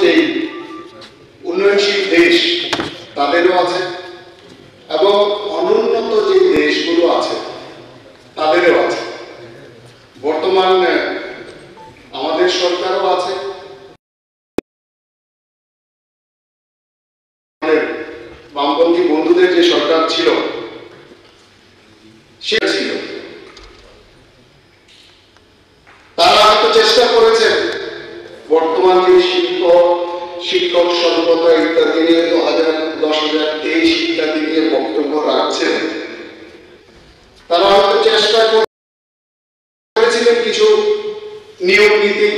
যে উন্নয়নশীল দেশ তাদেরও আছে এবং অনুন্নত যে দেশগুলো আছে তাদেরও আছে। বর্তমান আমাদের সরকারও আছে, বামপন্থী বন্ধুদের যে সরকার ছিল সে ছিল, তারা হয়তো চেষ্টা করেছেন বর্তমান যে শিক্ষক স্বল্পতা ইত্যাদি নিয়ে 2010-2023 ইত্যাদি নিয়ে বক্তব্য রাখছেন, তারা হয়তো চেষ্টা করেছিলেন কিছু নিয়ম নীতি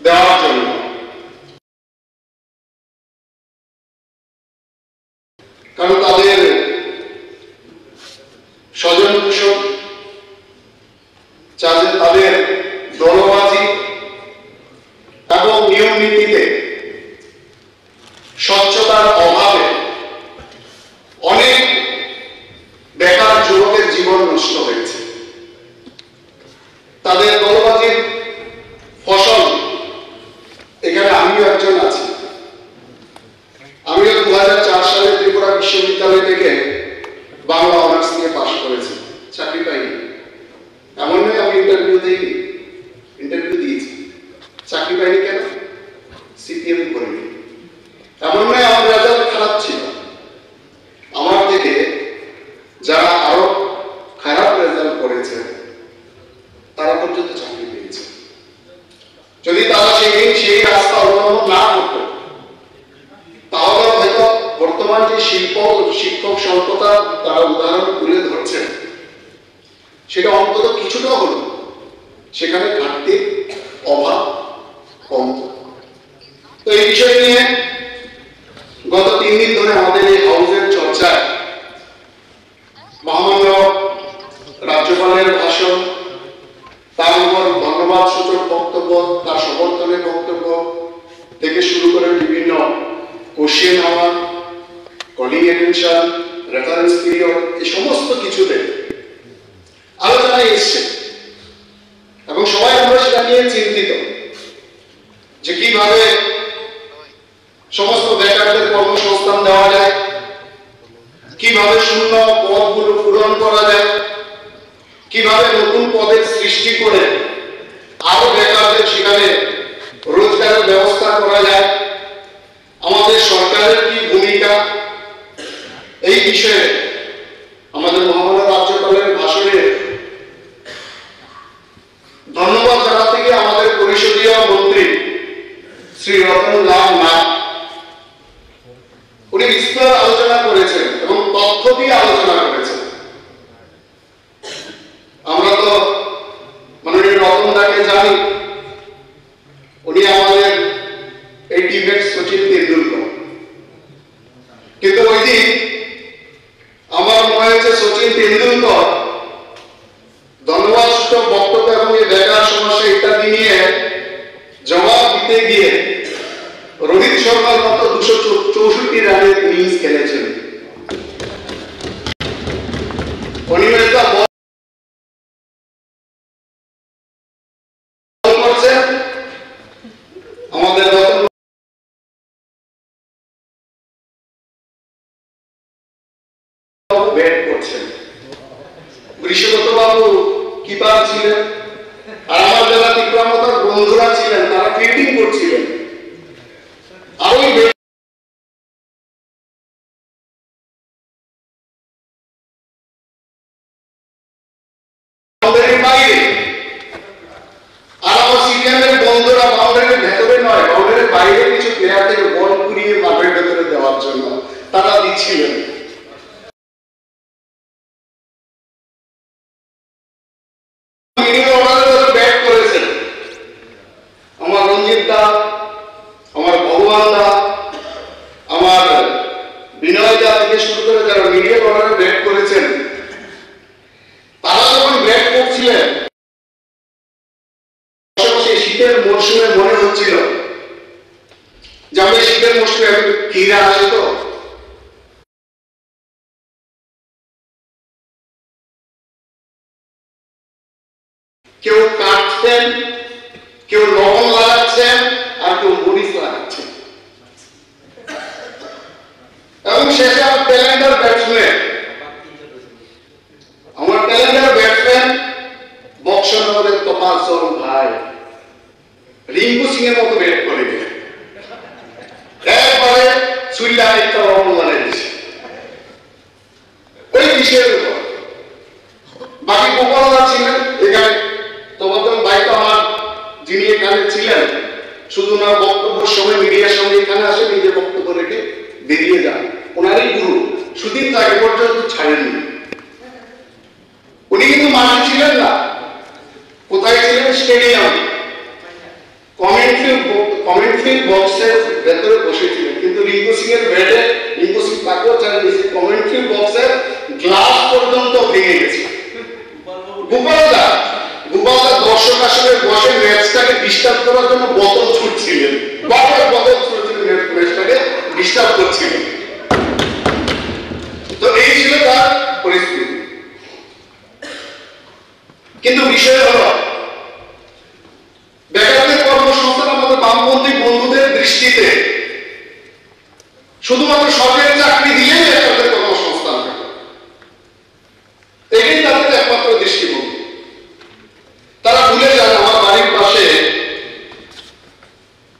দেওয়ার জন্য, কারণ তাদের স্বজন পোষণ, তাদের দলবাজি এবং নিয়ম নীতিতে স্বচ্ছতার অভাবে অনেক বেকার যুবকের জীবন নষ্ট হয়েছে। তাদের দলবাজির ফসল এখানে আমিও একজন আছি। আমিও 2004 সালে ত্রিপুরা বিশ্ববিদ্যালয় থেকে বাংলা অনার্স নিয়ে পাশ করেছি, চাকরি পাইনি। এমন নয় আমি ইন্টারভিউ দিয়েছি, চাকরি পাইনি কেন? সিপিএম করিনি। এমন নয় আমার রেজাল্ট খারাপ ছিল, আমার থেকে যারা আরো খারাপ রেজাল্ট করেছে তারা পর্যন্ত চাকরি পেয়েছে। যদি তারা সেই রাস্তা অবলম্বন না করত তাহলে হয়তো বর্তমান যে শিক্ষক স্বল্পতা তারা উদাহরণ তুলে ধরছেন সেটা অন্তত কিছুটা হলো সেখানে ঘাটতি অভাব কম। তো এই বিষয় নিয়ে গত 3 দিন ধরে আমাদের এই হাউসের চর্চায় মহামান্য রাজ্যপালের ভাষণ, তার উপর ধন্যবাদ সূচক বক্তব্য, তার সমর্থনের বক্তব্য থেকে শুরু করে বিভিন্ন question hour, calling attention, reference period, এই সমস্ত কিছুতে আলোচনায় এসছে এবং সবাই আমরা সেটা নিয়ে চিন্তিত যে কিভাবে সমস্ত বেকারদের কর্মসংস্থান দেওয়া যায়, কিভাবে শূন্য পদগুলো পূরণ করা যায়, কিভাবে নতুন পদের সৃষ্টি করে আরো বেকারদের সেখানে রোজগারের ব্যবস্থা করা যায়, আমাদের সরকারের কি ভূমিকা, এই বিষয়ে আমাদের মহামান্য রাজ্যপালের ভাষণে ধন্যবাদ জানাতে গিয়ে আমাদের পরিষদীয় মন্ত্রী শ্রী রতনলাল নাথ উনি বিস্তর আলোচনা করেছেন এবং তথ্য দিয়ে আলোচনা করেছেন। আমরা তো মাননীয় রতনদাকে জানি, উনি আমাদের এই টিমের সচিন তেন্ডুলকর, কিন্তু ওই দিন আমার মনে হয়েছে সচিন তেন্ডুলকর ধন্যবাদ সূচক বক্তব্য এবং এই বেকার সমস্যা ইত্যাদি নিয়ে জবাব দিতে গিয়ে রোহিত শর্মার মতো 264 রানের ইনিংস খেলেছেন। অনিমেষদা বল করছেন, আমাদের রতন ব্যাট করছেন, বৃষগত বাবু কিপার ছিলেন, আর আমার যারা তীব্রমতার বন্ধুরা ছিলেন তারা ফিল্ডিং করছিলেন। আর ওই বাউন্ডারির বাইরে, আর আমার সিপিএমের বন্ধুরা বাউন্ডারির ভেতরে নয়, বাউন্ডারির বাইরে কিছু প্লেয়ারদের বল ঘুরিয়ে মাঠের ভেতরে দেওয়ার জন্য তারা দিচ্ছিলেন। ব্যাট করেছেন আমার রঞ্জিত দা, আমার ভগবান দা, আমার বিনয় দা থেকে শুরু করে যারা মিডিয়াম অর্ডারে ব্যাট করেছেন, তারা যখন ব্যাট করছিলেন শীতের মরশুমে মনে হচ্ছিল যে আমরা শীতের মরশুমে ফিরে আসে, তো কেউ কাটছেন, কেউ লবণ লাগাচ্ছেন, আর কেউ মরিচ লাগাচ্ছে। এবং শেষে আমার ট্যালেন্টার ব্যাটসম্যান বক্সনগরের তোফাজ্জল ভাই রিঙ্কু সিং এর মতো ব্যাট করে গেলেন, একবারে সুইলা একটা রং বানিয়ে দিয়েছে ওই বিষয়ের উপর। বাকি গোপালদা ছিলেন এখানে, তোফাজ্জল ভাই তো আমার যিনি এখানে ছিলেন, শুধু না বক্তব্যের সময় মিডিয়ার সঙ্গে এখানে আসে, নিজে বক্তব্য রেখে বেরিয়ে যান। ওনারই গুরু সুদিন তাকে পর্যন্ত ছাড়েননি। উনি কিন্তু মাঠে ছিলেন না, কোথায় ছিলেন? স্টেডিয়াম কমেন্ট্রি বক্সের ভেতরে বসেছিলেন। কিন্তু রিঙ্কু সিং এর ব্যাটে রিঙ্কু সিং তাকেও ছাড়েন দিয়েছে, কমেন্ট্রি বক্সের গ্লাস পর্যন্ত ভেঙে গেছে। গোপালদা দর্শক আসলে বসে ম্যাচটাকে ডিস্টার্ব করার জন্য বোতল ছুটছিলেন, বোতল ছুটছিলেন, ম্যাচটাকে ডিস্টার্ব করছিলেন। তো এই ছিল তার পরিস্থিতি। কিন্তু বিষয় হলো বেকারদের কর্মসংস্থান আমাদের বামপন্থী বন্ধুদের দৃষ্টিতে শুধুমাত্র সরকারি চাকরি দিলেই বেকারদের কর্মসংস্থান থাকে, এটাই তাদের একমাত্র দৃষ্টিভঙ্গি। তারা ভুলে যান আমার বাড়ির পাশে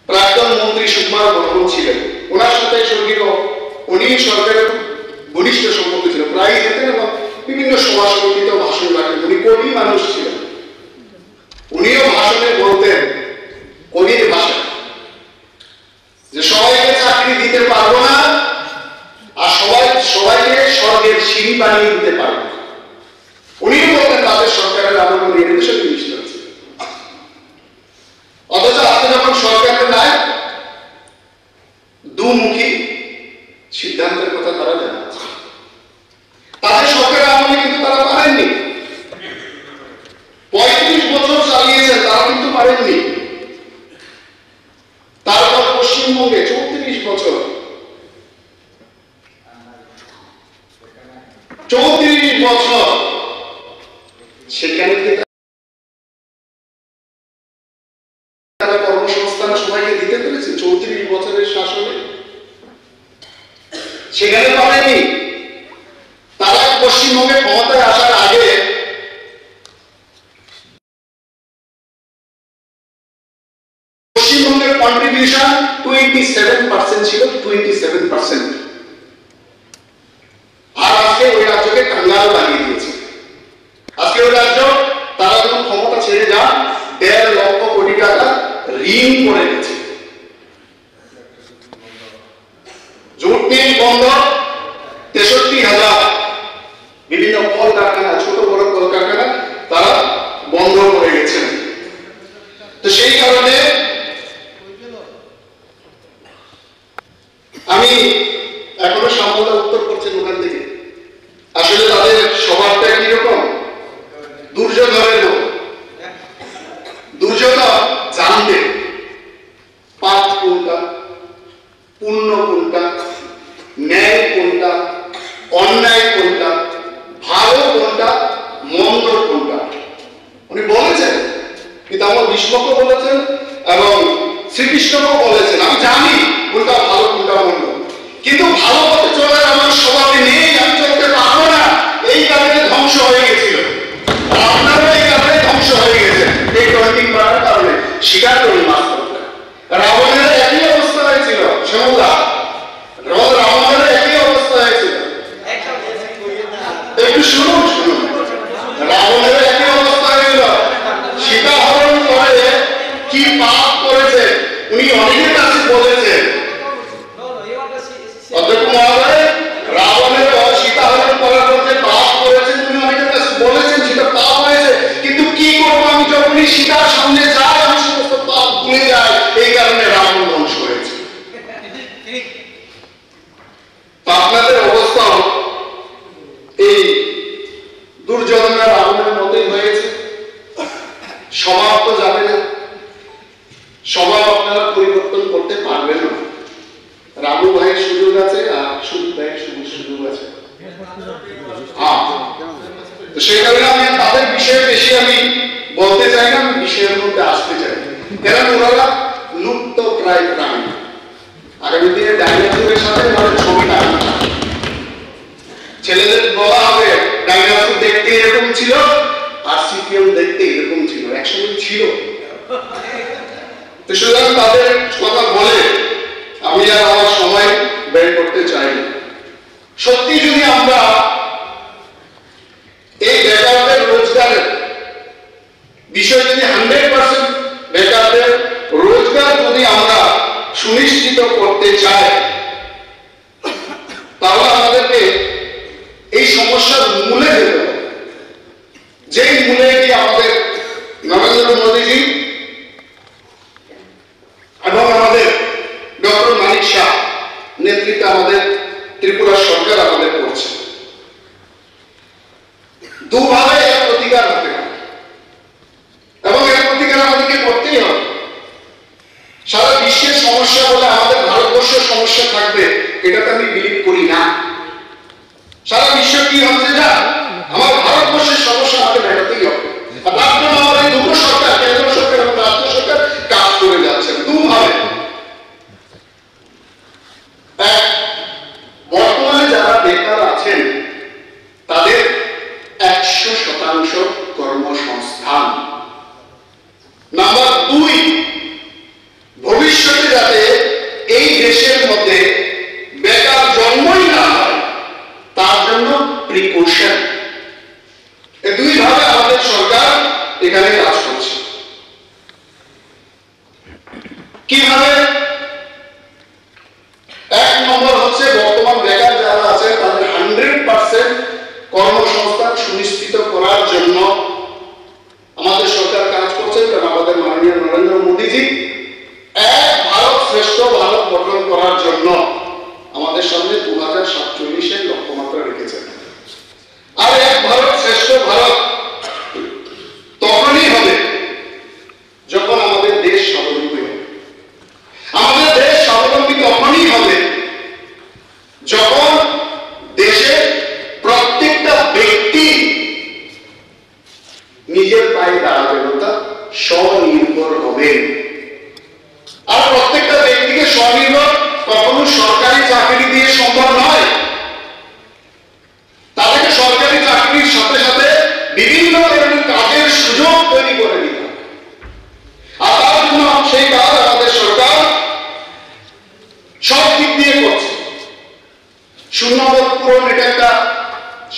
প্রাক্তন মন্ত্রী সুকুমার বর্মন ছিলেন, ওনার সাথে স্বর্গীয় উনি সরকারের ঘনিষ্ঠ সম্পর্ক ছিল, প্রায় যেতেন এবং বিভিন্ন সভা সমিতিতে ভাষণ রাখেন। উনি কবি মানুষ ছিলেন, উনিও ভাষণে বলতেন কবির ভাষা যে সবাইকে চাকরি দিতে পারবো না, আর সবাইকে স্বর্গের সিঁড়ি বানিয়ে দিতে পারবো না। উনিও বলতেন তাদের সরকারের আমল নির্দেশক মিনিস্টার ছিল। অথচ আপনি যখন সরকারে নাই, দুমুখী সিদ্ধান্তের কথা তারা জানাচ্ছে। তাদের সরকারের আমলে কিন্তু তারা পারেননি, 35 বছর চালিয়েছেন, তারা কিন্তু পারেননি। তারপর পশ্চিমবঙ্গে 34 বছর, 34 বছর সেখানে তারা কর্মসংস্থান সবাইকে দিতে পেরেছে। 34 বছরের শাসনে সেখানে পারেনি। তারা পশ্চিমবঙ্গে ক্ষমতায় আসার আগে পশ্চিমবঙ্গের কন্ট্রিবিউশন 27% ছিল, 27%। আর আজকে ওই রাজ্যকে কাঙ্গাল বানিয়ে দিয়েছে। আজকে ওই রাজ্য তারা যখন ক্ষমতা ছেড়ে যান, 1.5 লক্ষ কোটি টাকা ঋণ করে গেছে। জুট মিল বন্ধ, 63,000 বিভিন্ন কলকারখানা, ছোট বড় কলকারখানা তারা বন্ধ করে গেছেন। তো সেই কারণে আমি এখনো সম্পূর্ণ উত্তর করছেন ওখান থেকে। আসলে তাদের স্বভাবটা কিরকম? দুর্যোধনের মতো। দুর্যোধন জানতেন পাপ কোনটা, পুণ্য কোনটা, ন্যায় কোনটা, অন্যায় কোনটা, ভালো কোনটা, মন্দ কোনটা। উনি বলেছেন, পিতামহ ভীষ্মকে বলেছেন এবং শ্রীকৃষ্ণকেও বলেছেন, আমি জানি কোনটা ভালো কোনটা মন্দ, কিন্তু ভালো পথে চলার আমার স্বভাবে নেই, আমি চলতে পারবো না। এই কারণে ধ্বংস হয়ে গেছিল, আপনারও এই কারণে ধ্বংস হয়ে গেছে। এই টন্টিং করার কারণে স্বীকার করুন মাস্টারটা। রাবণের একই অবস্থা হয়েছিল, শ্যামলা রাবণের একই অবস্থা হয়েছিল। একটু শুনুন, রাবণের একই অবস্থা হয়েছিল। সীতা হরণ করে কি পাপ করেছে উনি অনেকের কাছে বলেছেন। অধ্যক্ষ মহোদয়, রাবণের সীতা হরণ করার পর যে পাপ করেছেন উনি অনেকের কাছে বলেছেন, সেটা পাপ হয়েছে। কিন্তু কি করবো, আমি যখনই সীতার সামনে যাই আমি সমস্ত পাপ ভুলে যাই, এই কারণে রাবণ ধ্বংস হয়েছে। আপনাদের অবস্থা এই দুর্যোধনের রাবণের মতোই হয়েছে। স্বভাব তো যাবে না, স্বভাব আপনারা পরিবর্তন করতে পারবেন না। রাবু ভাইয়ের সুযোগ আছে আর সুদীপ ভাইয়ের সুযোগ আছে। তো সেই কারণে আমি তাদের বিষয়ে বেশি বলতে চাই না, আমি বিষয়ের মধ্যে আসতে চাই। কেন ওনারা লুপ্ত প্রায় প্রাণী। আগামী দিনে ডাইনোসরের সাথে আমাদের ছবিটা আনতে, ছেলেদের বলা হবে ডাইনোসর দেখতে এরকম ছিল আর সিপিএম দেখতে এরকম ছিল, একসময় ছিল। তো সুতরাং তাদের কথা বলে আমি আর আমার সময় ব্যয় করতে চাই না। সত্যি যদি আমরা এই বেকারদের রোজগারের বিষয় যদি 100% বেকারদের রোজগার যদি আমরা সুনিশ্চিত করতে চাই, তাহলে আমাদেরকে এই সমস্যার মূলে যেতে হবে। যেই মূলে কি আমাদের নরেন্দ্র মোদীজি এবং আমাদের ডক্টর মানিক শাহ নেতৃত্বে আমাদের ত্রিপুরা সরকার আমাদের করছে। দুভাবে এর প্রতিকার হতে হবে এবং এর প্রতিকার আমাদেরকে করতেই হবে। সারা বিশ্বের সমস্যা বলে আমাদের ভারতবর্ষের সমস্যা থাকবে এটাতে আমি বিলিভ করি না। সারা বিশ্ব কি হচ্ছে যা আমার ভারতবর্ষের সমস্যা আমাকে মেটাতেই হবে। আর তার জন্য আমাদের দুটো সরকার, কেন্দ্র সরকার এবং রাজ্য সরকার কাজ করে যাচ্ছে দুভাবে। বর্তমানে যারা বেকার আছেন তাদের 100% কর্মসংস্থান। নাম্বার 2, ভবিষ্যতে যাতে এই দেশের মধ্যে বেকার জন্মই না হয় তার জন্য প্রিকশন। এই দুই ভাবে আমাদের সরকার এখানে কাজ করছে। কিভাবে? 1 নম্বর হচ্ছে বর্তমান বেকার যারা আছে তাদের 100% কর্মসংস্থান সুনিশ্চিত করার জন্য আমাদের সরকার কাজ করছে। কারণ আমাদের মাননীয় নরেন্দ্র মোদীজি এক ভারত শ্রেষ্ঠ ভারত গঠন করার জন্য আমাদের সামনে 2047-এর লক্ষ্যমাত্রা রেখেছেন। আর এক ভারত শ্রেষ্ঠ ভারত তখনই হবে যখন আমাদের দেশ স্বাবলম্বী হবে। আমাদের দেশ স্বাবলম্বী তখনই হবে যখন দেশের প্রত্যেকটা ব্যক্তি নিজের পায়ে দাঁড়াবে, অর্থাৎ স্বনির্ভর হবে। আর প্রত্যেকটা ব্যক্তিকে স্বনির্ভর কখনো সরকারি চাকরি দিয়ে সম্ভব নয়। তাদেরকে সরকারি চাকরির সাথে সাথে বিভিন্ন ধরনের কাজের সুযোগ তৈরি করে দিতে হবে। আর তার জন্য সেই কাজ আমাদের সরকার সব দিক দিয়ে করছে। শূন্যপদ পূরণ এটা একটা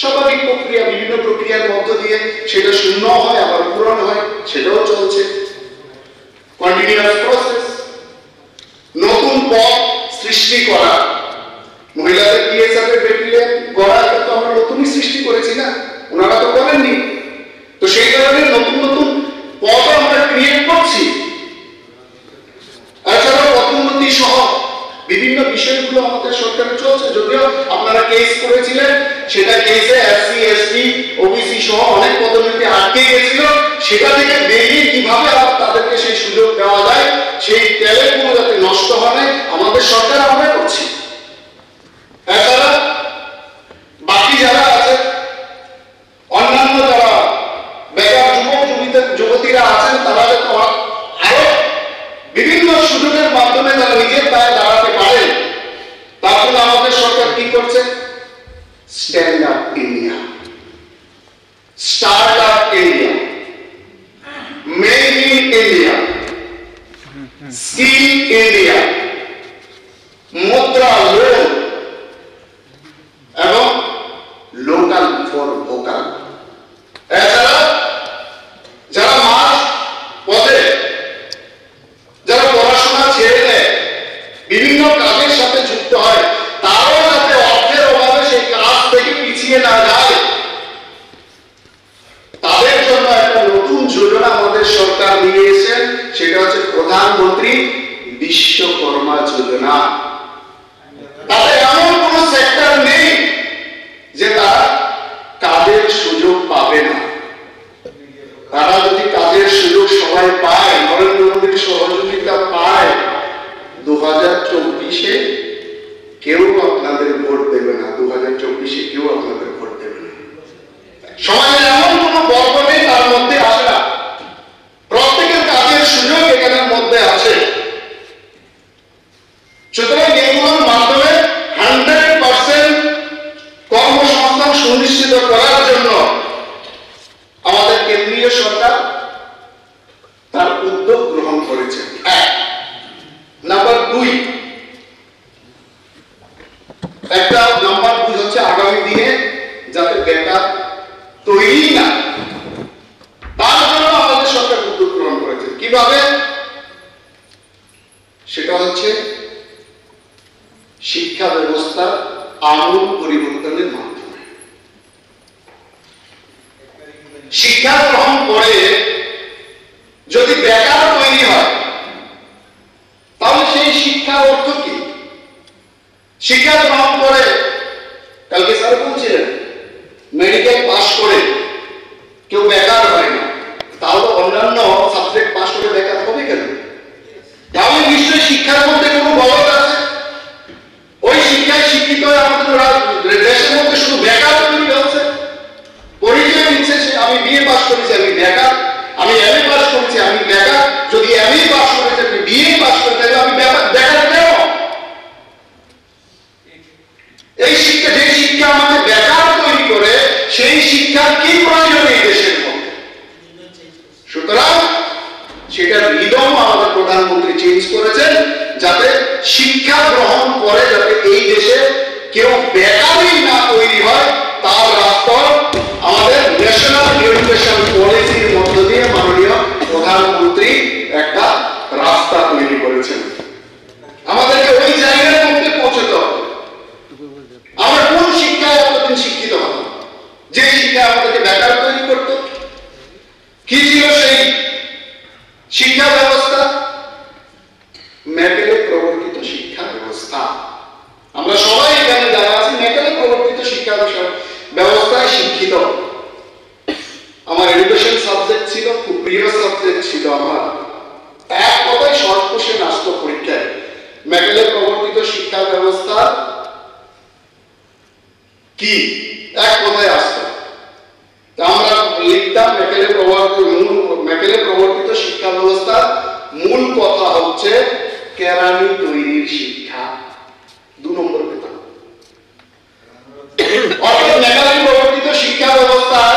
স্বাভাবিক প্রক্রিয়া, বিভিন্ন প্রক্রিয়ার মধ্য দিয়ে সেটা শূন্য হয় আবার পূরণ হয়, সেটাও চলছে, কন্টিনিউয়াস প্রসেস। নতুন পদ সৃষ্টি করা, মহিলাদের পিএসআর ব্যাটালিয়ন গড়া, এটা তো আমরা নতুনই সৃষ্টি করেছি না, ওনারা তো করেননি। তো সেই কারণে নতুন নতুন পদ আমরা ক্রিয়েট করছি। এছাড়াও পদোন্নতি সহ বিভিন্ন বিষয়গুলো আমাদের সরকারে চলছে। যদিও আপনারা কেস করেছিলেন, সেটা কেসে এসসি এসটি ওবিসি সহ অনেক পদোন্নতি আটকে গেছিল। সেটা থেকে বেরিয়ে কিভাবে আবার তাদেরকে সেই সুযোগ দেওয়া যায়, সেই ট্যালেন্টগুলো যাতে নষ্ট হয় আমাদের সরকার আমরা করছি। এছাড়া বাকি যারা আছে, অন্যান্য যারা বেকার যুবক যুবতীরা আছেন, তারা আরো বিভিন্ন সুযোগের মাধ্যমে তারা নিজের পায়ে দাঁড়াতে পারেন। তার জন্য আমাদের সরকার কি করছে? Stand up India, start up India, make in India, skill India, মুদ্রা লোন এবং লোকাল ফর ভোকাল। এছাড়া যারা মাস পথে যারা পড়াশোনা ছেড়ে দেয়, বিভিন্ন কাজের সাথে যুক্ত হয়, তারাও যাতে অর্থের অভাবে সেই কাজ থেকে পিছিয়ে না যায়, তাদের জন্য একটা নতুন যোজনা আমাদের সরকার নিয়ে এসেছেন। সেটা হচ্ছে প্রধানমন্ত্রী বিশ্বকর্মা যোজনা। তাদের এমন কোন সেক্টর নেই যে তারা কাজের সুযোগ পাবে না। তারা যদি কাজের সুযোগ সবাই পায়, নরেন্দ্র মোদীর সহযোগিতা পায়, 2024-এ কেউ আপনাদের ভোট দেবে না। 2024-এ কেউ আপনাদের ভোট দেবে না। সমাজের এমন কোন বর্গ নেই তার মধ্যে আসে না, প্রত্যেকের কাজের সুযোগ এখানের মধ্যে আছে। শিক্ষা গ্রহণ করে যদি বেকার তৈরি হয় তাহলে সেই শিক্ষার অর্থ কি? শিক্ষা গ্রহণ করে, কালকে স্যার বলছিলেন মেডিকেল পাস করে কেউ বেকার হয় না, তাহলে অন্যান্য সাবজেক্ট পাস করে বেকার হবে কেন? তাহলে নিশ্চয়ই শিক্ষার মধ্যে কোনো বলদ আছে। ওই শিক্ষায় শিক্ষিত হয়ে আমাদের দেশের মধ্যে শুধু বেকার তৈরি হচ্ছে, পরিচয় দিচ্ছে আমি বিএ পাস করেছি আমি বেকার, আমি এমএ পাস করেছি আমি বেকার। যদি এমএ পাস করেছে আপনি বিএ পাস করতে আমি বেকার কেন? এই শিক্ষা, যে শিক্ষা আমাদের বেকার তৈরি করে, সেই শিক্ষার কি প্রয়োজন এই দেশের মধ্যে? সুতরাং সেটার রিদম আমাদের প্রধানমন্ত্রী চেঞ্জ করেছেন, যাতে শিক্ষা গ্রহণ করে যাতে এই দেশে কেউ বেকারই না তৈরি হয়, তার রাস্তা আমাদের ন্যাশনাল এডুকেশন পলিসির মধ্য দিয়ে মাননীয় প্রধানমন্ত্রী একটা রাস্তা তৈরি করেছেন। আমাদেরকে ওই জায়গার মধ্যে পৌঁছতে হবে। আমরা কোন শিক্ষায় এতদিন শিক্ষিত হব, যে শিক্ষা আমাদেরকে বেকার তৈরি করত? কি ছিল সেই শিক্ষা ব্যবস্থা? ম্যাকেলে প্রবর্তিত শিক্ষা ব্যবস্থা। আমরা সবাই এখানে যারা আছি ম্যাকেলে প্রবর্তিত শিক্ষা ব্যবস্থায় শিক্ষিত। আমার এডুকেশন সাবজেক্ট ছিল, খুব প্রিয় সাবজেক্ট ছিল আমার। এক কথায় শর্ট কোশ্চেন আসতো পরীক্ষায়, ম্যাকেলে প্রবর্তিত শিক্ষা ব্যবস্থা কি, এক কথায় আসতো। আমরা লিখতাম ম্যাকেলে প্রবর্তিত শিক্ষা ব্যবস্থার মূল কথা হচ্ছে কেরানি তৈরির শিক্ষা। 2 নম্বর পেতাম। অর্থাৎ ম্যাকেলে প্রবর্তিত শিক্ষা ব্যবস্থার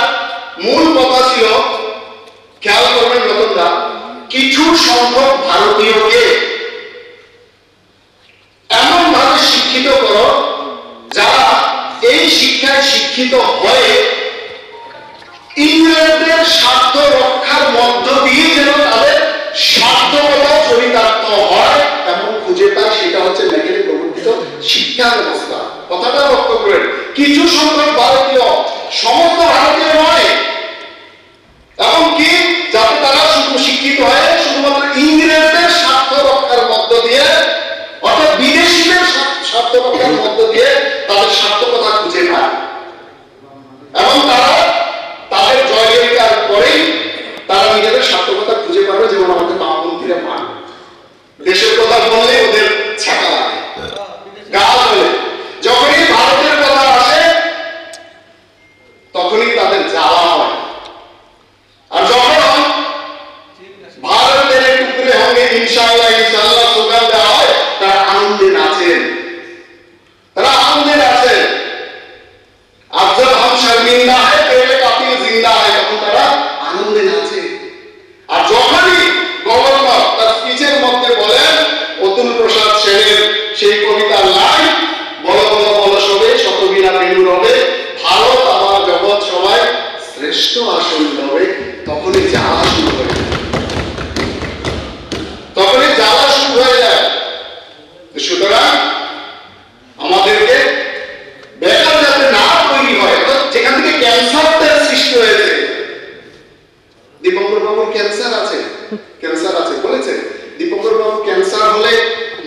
মূল কথা ছিল, খেয়াল করবেন রতনদা, কিছু সংখ্যক ভারতীয়কে এমন ভাবে শিক্ষিত করো যারা এই শিক্ষায় শিক্ষিত হয়ে ইংরেজদের স্বার্থ রক্ষার মধ্য দিয়ে যেন তাদের স্বার্থকতা চরিতার্থ হয় এমন খুঁজে পায়। সেটা হচ্ছে ম্যাকেলে প্রবর্তিত শিক্ষা ব্যবস্থা। কথাটা লক্ষ্য করেন, কিছু সংখ্যক ভারতীয়, সমস্ত ভারতীয় নয়, এমনকি যাতে তারা শুধু শিক্ষিত হয় শুধুমাত্র ইংরেজদের স্বার্থ রক্ষার মধ্য দিয়ে, অর্থাৎ বিদেশিদের স্বার্থ রক্ষার মধ্য দিয়ে তাদের স্বার্থকতা খুঁজে পায়, এবং তারা তাদের জয়গার পরেই তারা নিজেদের স্বার্থকতা খুঁজে পাবে। যেমন আমাদের বামপন্থীরা পান, দেশের কথা বললে ওদের ছাকা লাগে, গা বলে, যখনই ভারতের কথা আসে তখনই তাদের জ্বালা হয়। আর যখন ভারতের টুকরে হবে ইনশাআল্লাহ ইনশাআল্লাহ স্লোগান দেওয়া হয়, তারা আনন্দে নাচেন, তারা আনন্দে নাচেন। আর জব হাম শর্মিন্দা হয় পেলে কাফি জিন্দা হয়, তখন তারা আনন্দে নাচে। আর যখনই গভর্নর তার স্পিচের মধ্যে বলেন অতুল প্রসাদ সেনের সেই কবিতার লাইন, বলো বলো বলো সবে শতবীণা বেণু রবে, ভারত আমার জগৎ সবাই শ্রেষ্ঠ আসন রবে, তখনই জ্বালা শুরু হয়ে যায়, তখনই জ্বালা শুরু হয়ে যায়। সুতরাং আমাদেরকে বেকার যাতে না তৈরি হয়, যেখান থেকে ক্যান্সারটার সৃষ্টি হয়েছে। দীপঙ্কর বাবুর ক্যান্সার আছে, ক্যান্সার আছে বলেছে, দীপঙ্কর বাবু ক্যান্সার হলে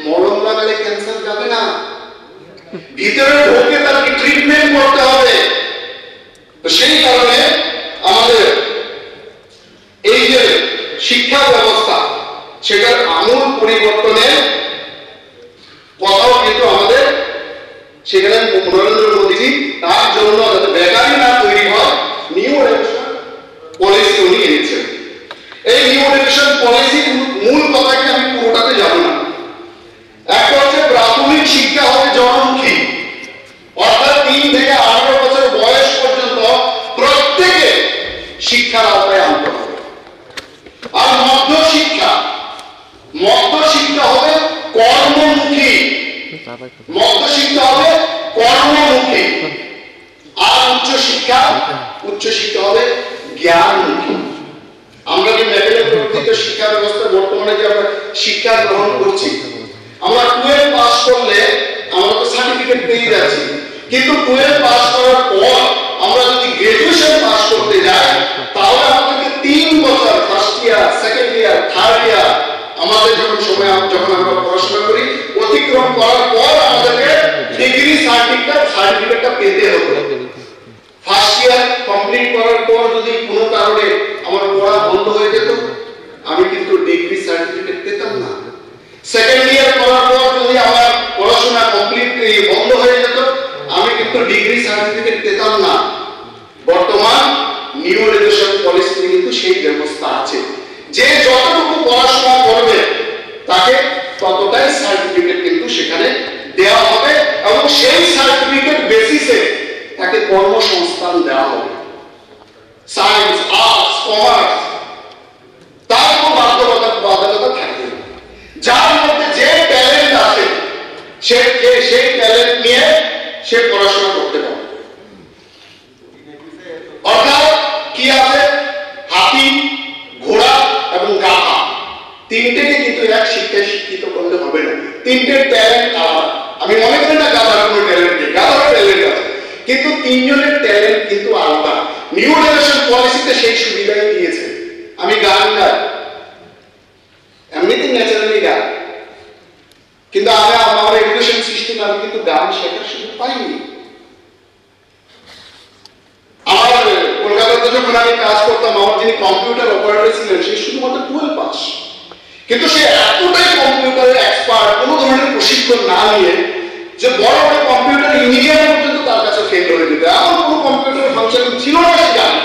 মলম লাগালে ক্যান্সার যাবে না, ভিতরে ঢোকে তাকে ট্রিটমেন্ট করতে হবে। তো সেই কারণে আমাদের এই যে শিক্ষা ব্যবস্থা, সেটার আমূল পরিবর্তনের কথাও কিন্তু আমাদের সেখানে নরেন্দ্র মোদীজি তার জন্য যাতে বেকারি না তৈরি হয় নিউ এডুকেশন পলিসি উনি এনেছেন। এই নিউ এডুকেশন পলিসির মূল কথাকে আমি পুরোটাতে যাব না। একটা হচ্ছে প্রাথমিক শিক্ষা হবে জনমুখী, অর্থাৎ 3 থেকে 18 বছর বয়স পর্যন্ত প্রত্যেকে শিক্ষার আওতায় আনতে হবে। আর মধ্য শিক্ষা হবে কর্মমুখী, মধ্য শিক্ষা হবে কর্মমুখী। আর উচ্চ শিক্ষা হবে জ্ঞানমুখী। আমরা যে ম্যাকেলে প্রবর্তিত শিক্ষা ব্যবস্থা বর্তমানে যে আমরা শিক্ষা গ্রহণ করছি, আমরা 12 পাস করলে আমরা তো সার্টিফিকেট পেয়ে যাচ্ছি, কিন্তু 12 পাস করার পর আমরা যদি গ্রাজুয়েশন পাস করতে যাই যদি কোনো কারণে আমার পড়া বন্ধ হয়ে যেত, আমি কিন্তু ডিগ্রি সার্টিফিকেট পেতাম না। সেকেন্ড ইয়ার করার পর যদি আমার পড়াশোনা কমপ্লিট বন্ধ হয়ে যেত, আমি কিন্তু ডিগ্রি সার্টিফিকেট পেতাম না। বর্তমান নিউ এডুকেশন পলিসিতে কিন্তু সেই ব্যবস্থা আছে যে যতটুকু পড়াশোনা করবে তাকে ততটাই সার্টিফিকেট কিন্তু সেখানে দেওয়া হবে এবং সেই সার্টিফিকেট বেসিসে তাকে কর্মসংস্থান দেওয়া হবে। সায়েন্স, আর্টস, কমার্স তার কোনো বাধ্যবাধকতা থাকবে না। যার মধ্যে যে ট্যালেন্ট আছে সেই ট্যালেন্ট নিয়ে সে পড়াশোনা করতে পারে। অর্থাৎ কি আছে, হাতি, ঘোড়া এবং গাধা, তিনটেকে কিন্তু এক শিক্ষায় শিক্ষিত করলে হবে না। তিনটে ট্যালেন্ট আলাদা। আমি মনে করি না গাধার কোনো ট্যালেন্ট নেই, গাধার ট্যালেন্ট আছে, কিন্তু তিনজনের ট্যালেন্ট কিন্তু আলাদা। নিউ এডুকেশন পলিসিতে সেই সুবিধাই দিয়েছে। আমি গান গাই, এমনিতে ন্যাচারালি গাই, কিন্তু আমি আমার এডুকেশন সিস্টেমে আমি কিন্তু গান শেখার সুযোগ পাইনি। আমার কলকাতাতে যখন আমি কাজ করতাম, আমার যিনি কম্পিউটার অপারেটর ছিলেন সে শুধুমাত্র 12 পাস, কিন্তু সে এতটাই কম্পিউটারের এক্সপার্ট, কোনো ধরনের প্রশিক্ষণ না নিয়ে, যে বড় বড় কম্পিউটার ইঞ্জিনিয়ার পর্যন্ত তার কাছে ফেল হয়ে যেত। এমন কোনো কম্পিউটার ফাংশন ছিল না সে জানে।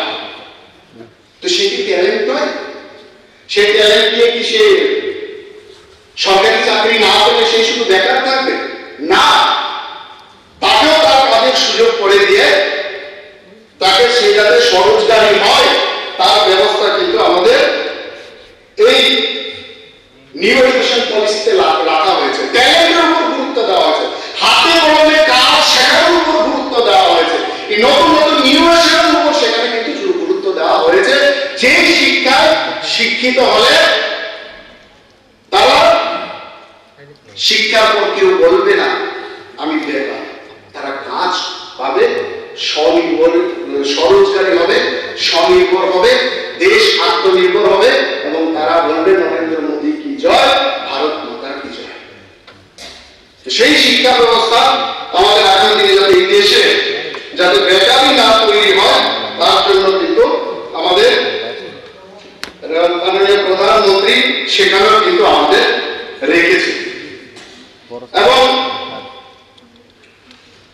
তো সে কি ট্যালেন্ট নয়? সেই ট্যালেন্ট দিয়ে কি সে সরকারি চাকরি না পেলে সে শুধু বেকার থাকবে? না, তাকেও তার কাজের সুযোগ করে দিয়ে তাকে সে যাতে স্বরোজগারী হয় তার ব্যবস্থা কিন্তু আমাদের এই নিউ এডুকেশন পলিসিতে রাখা হয়েছে। ট্যালেন্টের উপর গুরুত্ব দেওয়া হয়েছে, হাতে কলমে কাজ শেখার উপর গুরুত্ব দেওয়া হয়েছে, এই নতুন নতুন ইনোভেশনের উপর সেখানে কিন্তু গুরুত্ব দেওয়া হয়েছে। যে শিক্ষায় শিক্ষিত হলে তারা শিক্ষার পর কেউ বলবে না আমি বেকার, তারা কাজ পাবে, স্বনির্ভর, স্বরোজগারী হবে, স্বনির্ভর হবে, দেশ আত্মনির্ভর হবে এবং তারা বলবে নরেন্দ্র মোদী কি জয়, ভারত মাতার কি জয়। সেই শিক্ষা ব্যবস্থা আমাদের আগামী দিনে যাতে এই দেশে যাতে বেকারি না তৈরি হয় তার জন্য কিন্তু আমাদের মাননীয় প্রধানমন্ত্রী সেখানেও কিন্তু আমাদের রেখেছে। এবং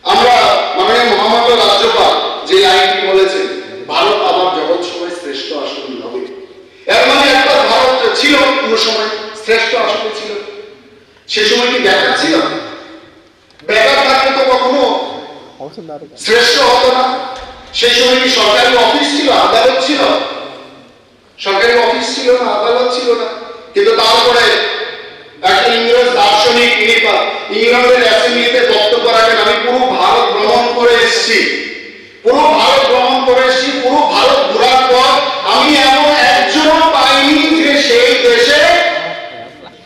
আমরা মাননীয় মহামান্য রাজ্যপাল যে লাইনটি বলেছেন, ভারত আবার জগৎ সভায় শ্রেষ্ঠ আসন হবে, এর মানে একটা ভারত ছিল কোনো সময় শ্রেষ্ঠ আসনে ছিল। সে সময় কি বেকার ছিল? বেকার থাকলে তো কখনো শ্রেষ্ঠ হতো না। সেই সময় কি সরকারি অফিস ছিল, আদালত ছিল? সরকারি অফিস ছিল না, আদালত ছিল না। কিন্তু তারপরে একটা ইংরেজ দার্শনিক ইংল্যান্ডের অ্যাসেম্বলিতে বক্তব্য রাখেন, আমি পুরো ভারত ভ্রমণ করে এসেছি, পুরো ভারত ভ্রমণ করে এসেছি, পুরো ভারত ঘোরার পর আমি এমন একজনও পাইনি যে সেই দেশে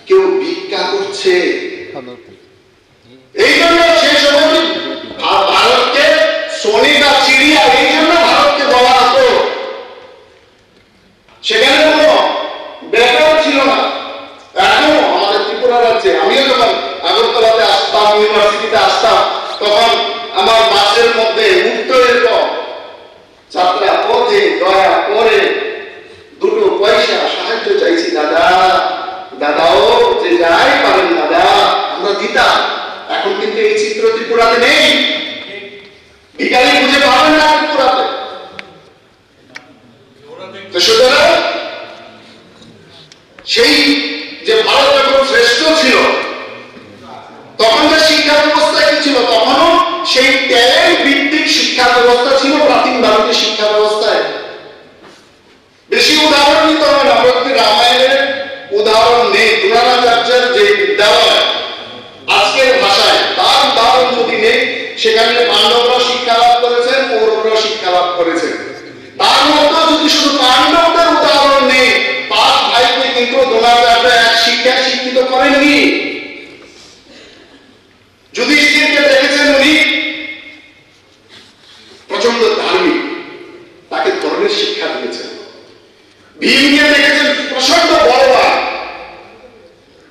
কেউ ভিক্ষা করছে। এই জন্য সেই সময় ভারতকে সোনে বা চিড়িয়া, এই জন্য ভারতকে বলা হতো। সেখানে কোনো বেকার ছিল না। এখনো আমাদের ত্রিপুরা রাজ্যে, আমিও যখন আগরতলাতে আসতাম, ইউনিভার্সিটিতে আসতাম, তখন আমার বাসের মধ্যে উঠতো এরকম যাত্রা পথে দয়া করে 2 পয়সা সাহায্য চাইছি, দাদা দাদাও যে যাই পারেন দাদা, আমরা দিতাম। এখন কিন্তু এই চিত্র ত্রিপুরাতে নেই, ভিখারি খুঁজে পাবেন না ত্রিপুরাতে। তো সুতরাং সেই যে ভারত যখন শ্রেষ্ঠ ছিল তখন যে শিক্ষা ব্যবস্থা কি ছিল, তখনও সেই ট্যালেন্ট ভিত্তিক শিক্ষা ব্যবস্থা ছিল প্রাচীন ভারতের শিক্ষা ব্যবস্থায়। বেশি উদাহরণ নিতে হবে না, আমরা যদি রামায়ণের উদাহরণ নেই, দ্রোণাচার্যের যে বিদ্যালয় আজকের ভাষায়, তার উদাহরণ যদি নেই, সেখানে পাণ্ডবরা শিক্ষা লাভ করেছেন, কৌরবরা শিক্ষা লাভ করেছেন। তার মধ্যে যদি শুধু পাণ্ডবদের উদাহরণ নেই, 5 ভাইকে কিন্তু দ্রোণাচার্য এক শিক্ষায় শিক্ষিত করেননি। যুধিষ্ঠিরকে দেখেছেন উনি প্রচন্ড ধার্মিক, তাকে ধর্মের শিক্ষা দিয়েছেন। ভীমকে দেখেছেন প্রচন্ড বলবান,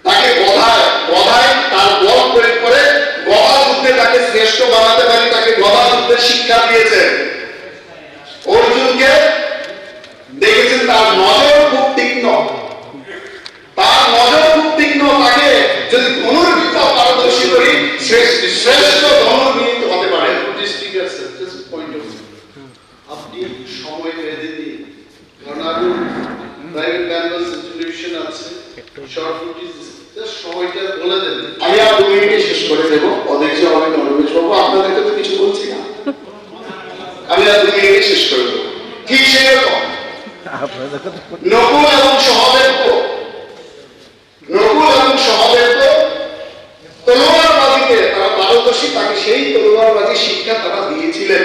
তাকে গদায় তার বল প্রয়োগ করে গদা যুদ্ধে তাকে শ্রেষ্ঠ বানাতে পারে, তাকে গদা যুদ্ধের শিক্ষা দিয়েছেন। অর্জুনকে সময় বেঁধে দিই, কারণ আরো প্রাইভেট ক্যাম্পাস টেলিভিশন আছে, শর্ট ফুটেজ, সময়টা বলে দেন। আমি আর 2 মিনিটে শেষ করে দেব, অধৈর্য হবে নরমেশ বাবু, আপনাদেরকে তো কিছু বলছি না, আমি আর 2 মিনিটে শেষ করে দেব। ঠিক সেরকম নকুল এবং সহদেব তলোয়ারবাজিতে তারা পারদর্শী, তাকে সেই তলোয়ারবাজি শিক্ষা তারা দিয়েছিলেন।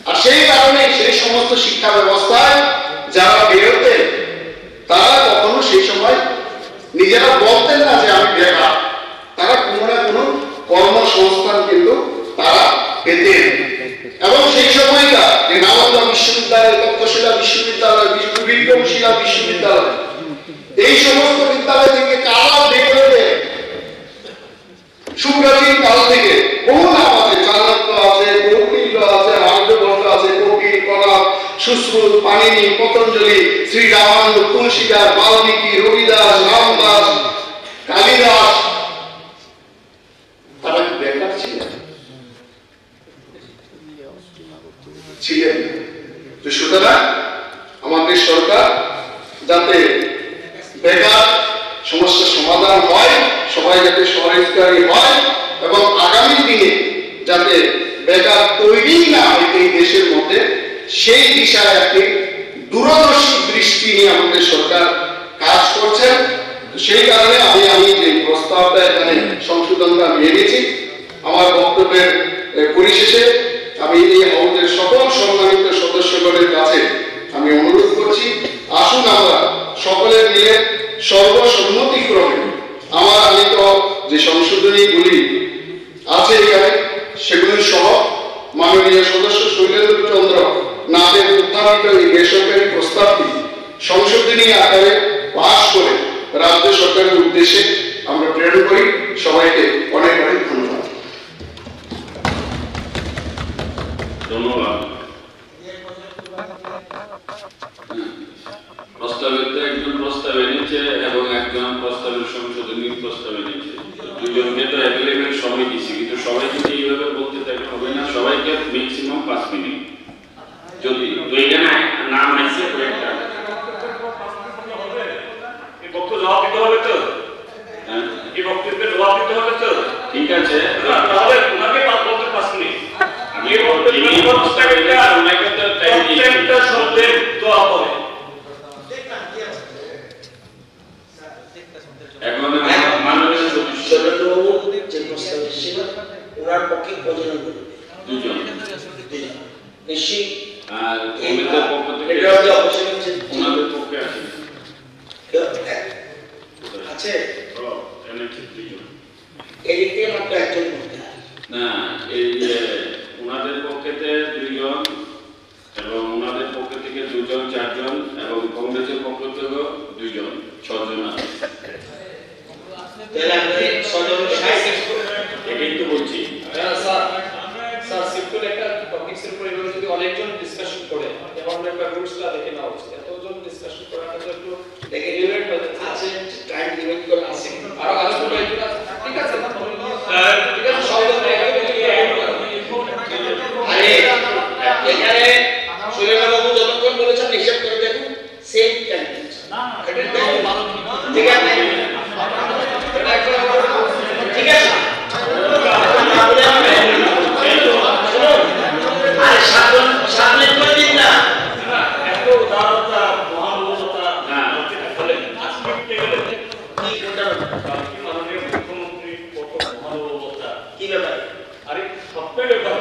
আর সেই কারণে সেই সমস্ত শিক্ষা ব্যবস্থায় যারা বেরোতেন তারা কখনো সেই সময় নিজেরা বলতেন না যে আমি বেকার, তারা কোনো না কোনো কর্মসংস্থান কিন্তু তারা পেতেন। এবং সেই সময়টা নালন্দা বিশ্ববিদ্যালয়, তক্ষশিলা বিশ্ববিদ্যালয়, বিক্রমশিলা বিশ্ববিদ্যালয়, এই সমস্ত বিদ্যালয় থেকে কারা বেরোতে সুপ্রাচীন কাল থেকে বহু নাম আছে, চাণক্য আছে, কৌটিল্য আছে, আর্যভট্ট আছে, কপিল, কণাদ, সুশ্রুত, পাণিনি, পতঞ্জলি, শ্রী রামানন্দ, তুলসীদাস, বাল্মীকি, রবিদাস, রামদাস, কালিদাস, তারা কি বেকার ছিলেন? তো সুতরাং আমাদের সরকার যাতে বেকার সমস্যার সমাধান হয়, সবাই যাতে স্বরোজগারী হয় এবং আগামী দিনে যাতে বেকার তৈরি না হয় এই দেশের মধ্যে, সেই দিশায় একটি দূরদর্শী দৃষ্টি নিয়ে আমাদের সরকার কাজ করছেন। সেই কারণে আমি যে প্রস্তাবটা এখানে সংশোধনটা নিয়ে নিয়েছি, আমার বক্তব্যের পরিশেষে আমি এই হাউসের সকল সম্মানিত সদস্যগণের কাছে আমি অনুরোধ করছি, আসুন আমরা সকলে মিলে সর্বসম্মতিক্রমে আমি তো যে সংশোধনীগুলি আছে এখানে সেগুলি সহ মাননীয় সদস্য শৈলেন্দ্র চন্দ্র নাথের উত্থাপিত এই বেসরকারি প্রস্তাবটি সংশোধনী আকারে পাশ করে রাজ্য সরকারের উদ্দেশ্যে আমরা প্রেরণ করি। সবাইকে অনেক অনেক ধন্যবাদ। ধন্যবাদ। প্রস্তাবিত একজন প্রস্তাব এনেছে এবং একজন প্রস্তাবের সংশোধনী প্রস্তাব এনেছে, দুজনকে তো অ্যাভেলেবেল সময় দিচ্ছি, কিন্তু সবাইকে এইভাবে বলতে থাকলে হবে না, সবাইকে ম্যাক্সিমাম 5 মিনিট। যদি এখানে নাম আছে কয়েকটা বক্তব্য জবাব দিতে হবে তো, এই বক্তব্যের জবাব দিতে হবে তো, ঠিক আছে, তাহলে ওনাকে 5 মিনিট আমি শব্দের দোয়া হবে। এখন মাননীয় সদস্যবাবু যে প্রস্তাব ছিল ওনার পক্ষে কজন বলবে? 2 জন নিশ্চয়ই। আর ওনাদের পক্ষ থেকে এটা যে অবশ্যই হচ্ছে ওনাদের পক্ষে আছে আছে এনে 2 জন এদিকে মাত্র একজন বলতে না, এই যে ওনাদের পক্ষেতে 2 জন এবং ওনাদের পক্ষ থেকে 2 জন 4 জন এবং কংগ্রেসের পক্ষ থেকে 2 জন 6 জন আছে। তাহলে আপনি সদর এটাই তো বলছি। স্যার সিম্পল একটা টপিকসের উপর এভাবে যদি অনেকজন ডিসকাশন করে এবং একটা রুলসটা দেখে নেওয়া উচিত, এতজন ডিসকাশন করাটা তো একটু দেখে রিলেট হয়ে যাচ্ছে। আছে টাইম লিমিট করে আছে আরো আলোচনা একটু ঠিক আছে না ঠিক আছে সব ধরে আরে এখানে সুরেন্দ্রবাবু যতক্ষণ বলেছেন হিসাব করে দেখুন সেম টাইম না এটা ভালো ঠিক আছে ঠিক আছে আরে সামনে করে দিন না এত উদারতা মহানুভবতা বলে আজকে গেলে কি কোনটা কি মাননীয় মুখ্যমন্ত্রী কত মহানুভবতা, কি ব্যাপার আরে সবটাই ব্যাপার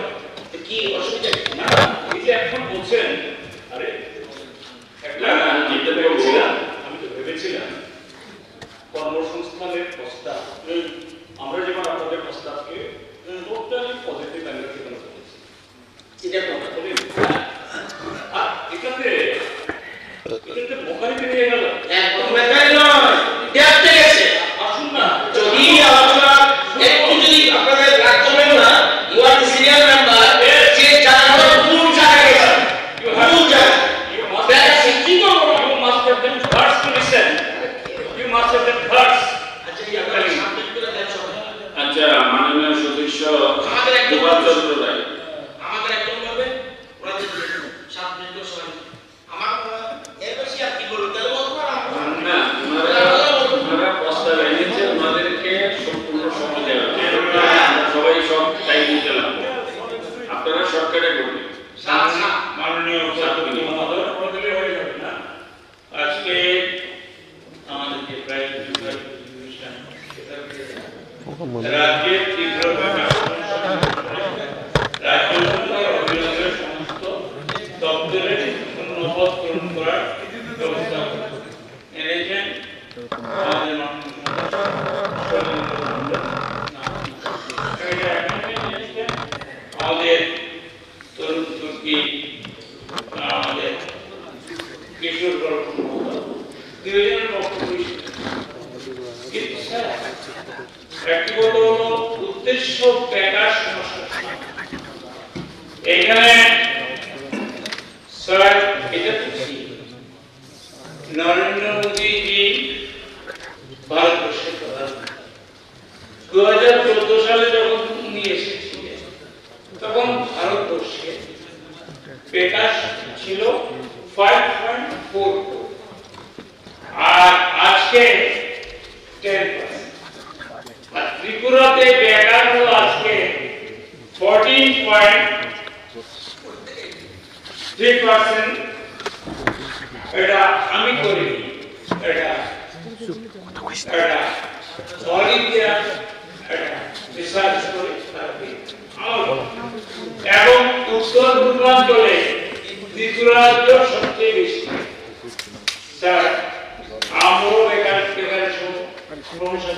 কি অসুবিধা না, এই যে এখন বলছেন আরে একটা আমি তো ভেবেছিলাম কর্মসংস্থানের প্রস্তাব, আমরা যেমন আপনাদের প্রস্তাবকে টোটালি পজিটিভ অ্যাঙ্গেল থেকে করেছি, এটা কথা আর এটাতে বোকারিতে নিয়ে গেল একদম বেকার নয় দেখতে গেছে আসুন না যদি আলোচনা একটু যদি আপনাদের রাগ করবেন না you are the senior member যে জায়গা ভুল জায়গা গেছে ভুল জায়গা you must have been first to listen, you must have been first. আচ্ছা, মাননীয় সদস্য আমাদের একজন গোপাল চন্দ্র রায় আমাদের একজন বলবেন ওরা যে 7 মিনিট সময় গ্রহণ করার ব্যবস্থা এনেছেন আমাদের আমাদের তরুণ তুর্কি আমাদের কিশোর গল্প দুজনের বক্তব্য ব্যক্তিগত হলো উদ্দেশ্য বেকার সমস্যা এখানে স্যার এটা খুশি নরেন্দ্র মোদীজি ভারতবর্ষের প্রধান 2014 সালে যখন উনি এসেছিলেন তখন ভারতবর্ষে বেকার ছিল 5.4 আর আজকে 10%। আর ত্রিপুরাতে বেকার হলো আজকে 14.3%। এটা আমি করি, এটা ভলেন্টিয়ার, এটা রিসার্চ করে এবং উত্তর পূর্বাঞ্চলে ত্রিপুরা সবচেয়ে বেশি। স্যার আমরাও বেকারের সমস্যা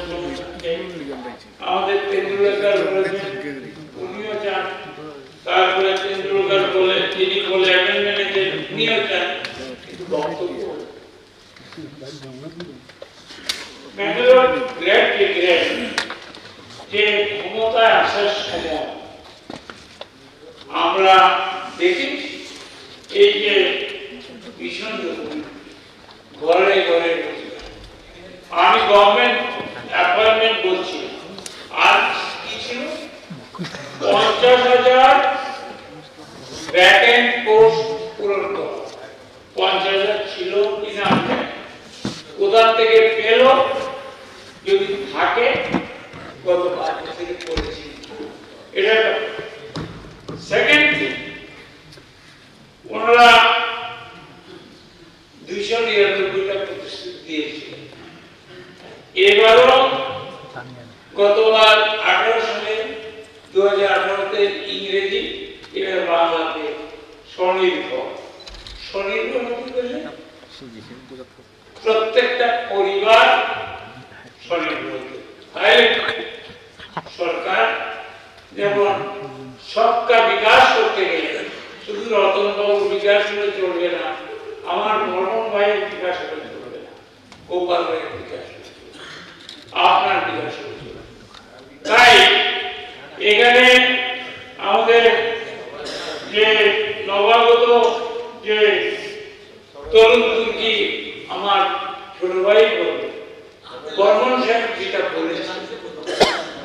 আমাদের তেন্ডুলকর বলেছেন উনিও চান, তারপরে তেন্ডুলকর বলে তিনি বলে অ্যামেন্ডমেন্টে উনিও চান, কিন্তু বক্তব্য ম্যাটার গ্রেট রিগ্রেট যে ক্ষমতায় আসার সময় আমরা দেখেছি এই যে ভীষণ ঘরে ঘরে আমি গভর্নমেন্ট অ্যাপয়েন্টমেন্ট বলছি আর কি ছিল 50,000 ভ্যাকেন্ট পোস্ট পূরণ করা। 50,000 ছিল কিনা কোথা থেকে পেল, যদি থাকে গত 5 বছরে করেছি। এটা সেকেন্ড থিং, ওনারা 299টা প্রতিশ্রুতি দিয়েছিলেন। এবারও গতবার 18 সালে 2018-তে ইংরেজি, এবার বাংলাতে স্বনির্ভর প্রত্যেকটা পরিবার স্বনির্ভর। সরকার যেমন সবকা বিকাশ করতে গেলে শুধু রতনবাবুর বিকাশ হলে চলবে না, আমার বর্মন ভাইয়ের বিকাশ হলে চলবে না, গোপাল ভাইয়ের বিকাশ হলে চলবে, আপনার বিকাশ হলে চলবে। তাই এখানে আমাদের যে নবাগত যে তরুণ তুর্কি আমার ছোট ভাই বলবে, বর্মন সাহেব যেটা বলেছেন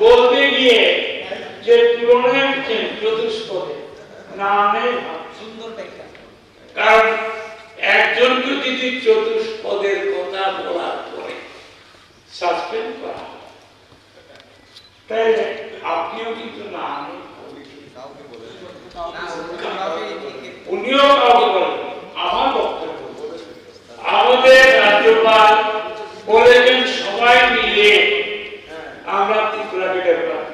বলতে গিয়ে যে তুলনায় চতুষ্পদে নামে সুন্দর ব্যাখ্যা, কারণ একজনকে যদি চতুষ্পদের কথা বলার পরে সাসপেন্ড করা তাই আপনিও কিন্তু নাম উনিও কাউকে বলেন। আমার বক্তব্য আমাদের রাজ্যপাল বলেছেন সবাই মিলে আমরা ত্রিপুরাকে ডেভেলপ,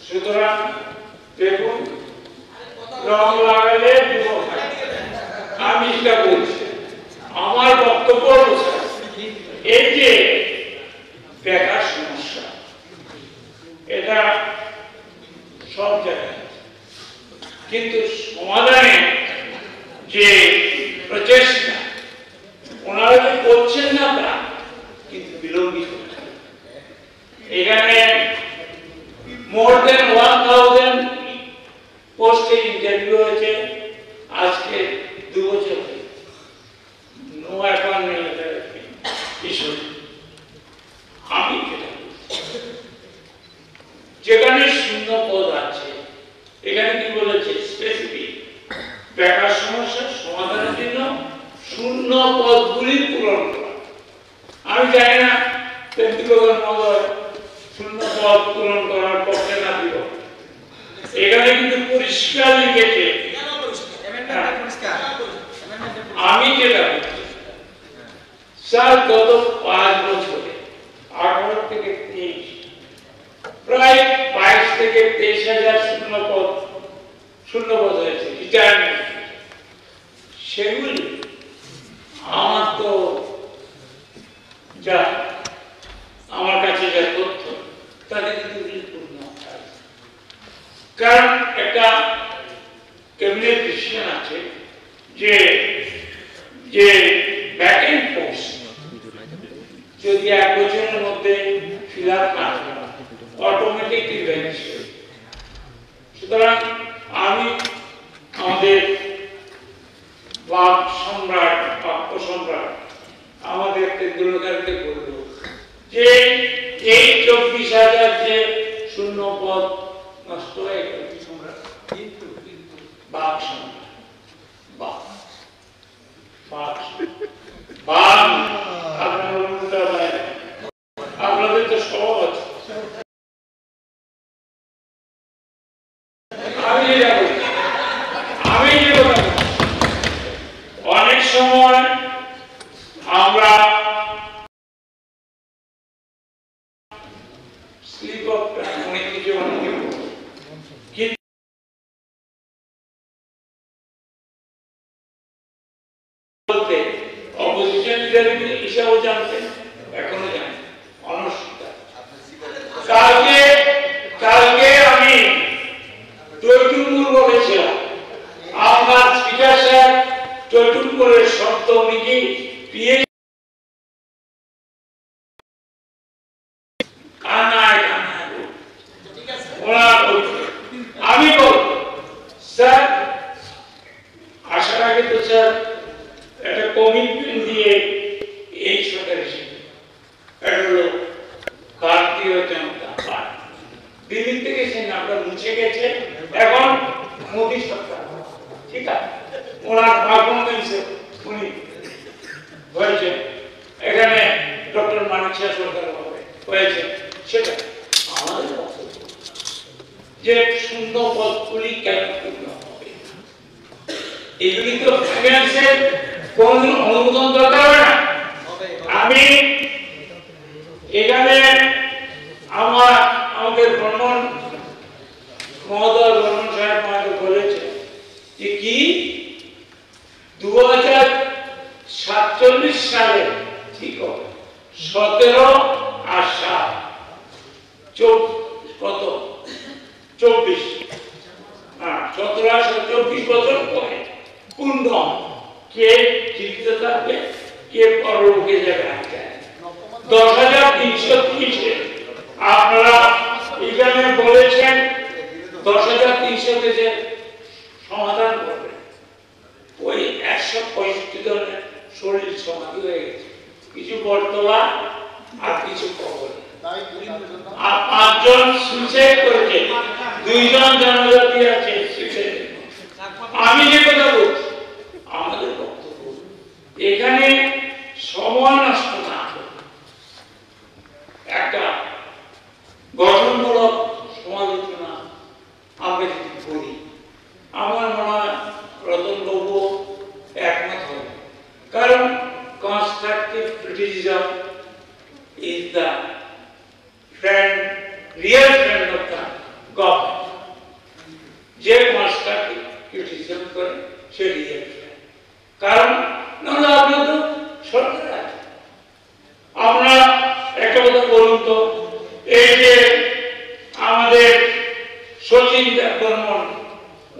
সুতরাং দেখুন রং লাগালে আমি যেটা বলছি আমার বক্তব্য এই যে বেকার সমস্যা এটা সব জায়গায়, কিন্তু সমাধানে যে প্রচেষ্টা ওনারা যে করছেন না তা কিন্তু বিলম্বিত। এখানে মোর দেন 1000 পোস্টে ইন্টারভিউ হয়েছে, আজকে 2 বছর নো অ্যাপয়েন্টমেন্ট ইস্যু। আমি যেখানে শূন্য পদ আছে এখানে কি বলেছে স্পেসিফিক বেকার সমস্যার সমাধানের জন্য শূন্য পদগুলি পূরণ করা। আমি জানি না তেন্তুলকর মহোদয় শূন্য পদ পূরণ করার পক্ষে না দিব, এখানে কিন্তু পরিষ্কার লিখেছে। আমি যেটা স্যার গত 5 বছরে 18 থেকে 23 প্রায় 22 থেকে 23,000 শূন্য পদ হয়েছে রিটায়ারমেন্ট। সেগুলি আমার তো যা আমার কাছে যা তথ্য তাদের কিন্তু পূর্ণ, কারণ একটা ক্যাবিনেট ডিসিশন আছে যে যে ভ্যাকেন্ট পোস্ট যদি 1 বছরের মধ্যে ফিল আপ না হয় অটোমেটিকলি ভ্যানিশ হয়ে যায়। সুতরাং আমি আমাদের বাক সম্রাট বাক্য সম্রাট আমাদের তেন্ডুলকারকে বলব যে এই 24,000 যে শূন্য পদ নষ্ট হয়ে গেল বাক সম্রাট বাক আপনাদের তো সহজ। আমি অনেক সময় আমরা স্লিপ অফ টাইম অনেক কিছু বলতে অপোজিশন লিডার হিসাবেও জানতেন, এখনো জানেন অনস্বীকার। কালকে আমি টৈটুম্বুর বলেছিলাম, আমার স্পিকার স্যার টৈটুম্বুরের শব্দ উনি কি পিএইচ আমি বল স্যার আসার আগে তো স্যার একটা কমিটমেন্ট দিয়ে এই সরকার এসেছে, এটা হলো ভারতীয় জনতা পার্টি। দিল্লি থেকে সেই নামটা মুছে গেছে, এখন মোদী সরকার, ঠিক আছে। ওনার পারফরমেন্সে উনি হয়েছে, এখানে ডক্টর মানিক শাহ সরকার হয়েছে, সেটা আমাদের বক্তব্য যে শূন্য পদগুলি কেন পূর্ণ হবে, এগুলি তো ফাইন্যান্সের কোন অনুমোদন দরকার হবে না। আমি এখানে আমাদের ভ্রমণ মহোদয় ভ্রমণ সাহেব আমাকে বলেছে যে কি 2047 সালে ঠিক হবে 17 আর 7 কত 24 17 আর 24 বছর পরে পূর্ণ কে জীবিত থাকবে, কে পরলোকে যাবে। 10,330 আপনারা এখানে বলেছেন 10,300 যে সমাধান করবে, ওই 165 জনের শরীর সমাধি হয়ে গেছে, কিছু বটতলা আর কিছু কবর। আর 5 জন সুইসাইড করেছে, 2 জন জনজাতি আছে সুইসাইড। আমি যে কথা বলছি আমাদের বক্তব্য এখানে সময় নষ্ট না করে একটা গঠনমূলক সমালোচনা আমরা যদি করি, আমার মনে হয় রতনবাবু একমত হবে। কারণ constructive criticism is the real friend of the government. যে কনস্ট্রাকটিভ ক্রিটিসিজম করে সে রিয়েল ফ্রেন্ড, কারণ নাহলে আপনার তো সরকার আছে। আপনারা একটা কথা বলুন তো, এই যে আমাদের সচিন বর্মন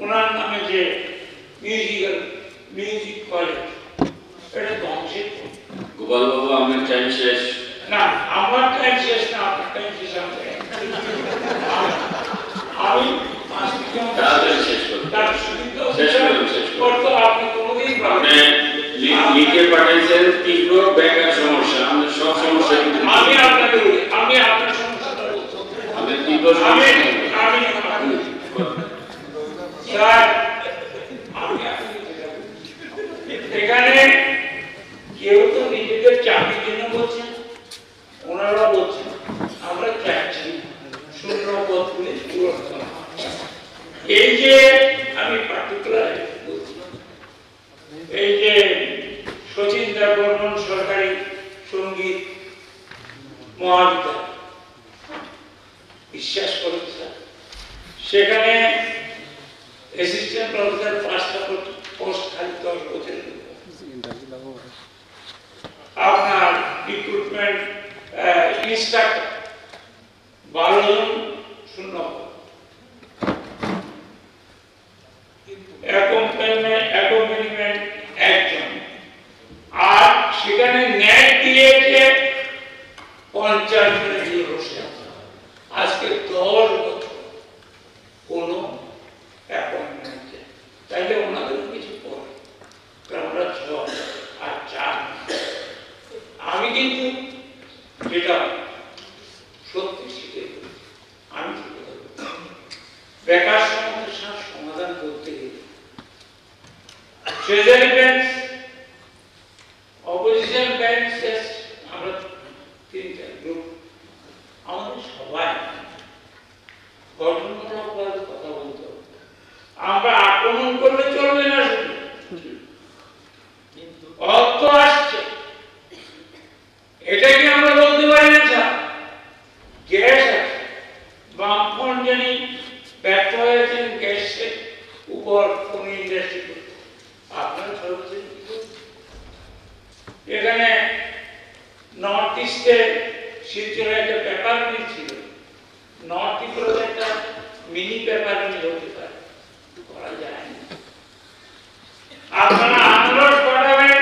ওনার নামে যে মিউজিক কলেজ, এটা ধ্বংসের। গোপাল বাবু আমার টাইম শেষ। না, আমার টাইম শেষ না, আপনার টাইম শেষ। আমি আপনি কোনোদিন লিখে পাঠাইছেন তীব্র বেকার সমস্যা, আমাদের সব সমস্যা। আমি আপনাকে বলি, আমি আপনার সমস্যাটা বলছি। আমাদের তীব্র স্যার এখানে কেউ তো নিজেদের চাকরির জন্য বলছেন, ওনারা বলছেন আমরা চাইছি শূন্য পদগুলি পূরণ করা। এই যে আমি পার্টিকুলার বলছি, এই যে শচীন বর্মন সরকারি সঙ্গীত মহাবিদ্যালয়, বিশ্বাস করুন স্যার, সেখানে অ্যাসিস্ট্যান্ট প্রফেসর 5টা পোস্ট খালি 10 বছরের ট্রেজারি বেঞ্চ, অপোজিশন বেঞ্চ, আমরা তিনটা গ্রুপ, আমাদের সবাই গঠনমূলক কথা বলতে হবে। আমরা আক্রমণ করলে চলবে না, শুধু অর্থ আসছে এটা কি আমরা বলতে পারি না স্যার? গ্যাস আছে, বামফ্রন্ট জানি ব্যর্থ হয়েছেন গ্যাসের উপর কোন ইন্ডাস্ট্রি করতে, আপনারা ভাবছেন এখানে নর্থ ইস্টে শিলচরে একটা পেপার মিল ছিল, নর্থ ত্রিপুরাতে একটা মিনি পেপার মিল হতে পারে, করা যায় না। আপনারা আন্দোলন করাবেন,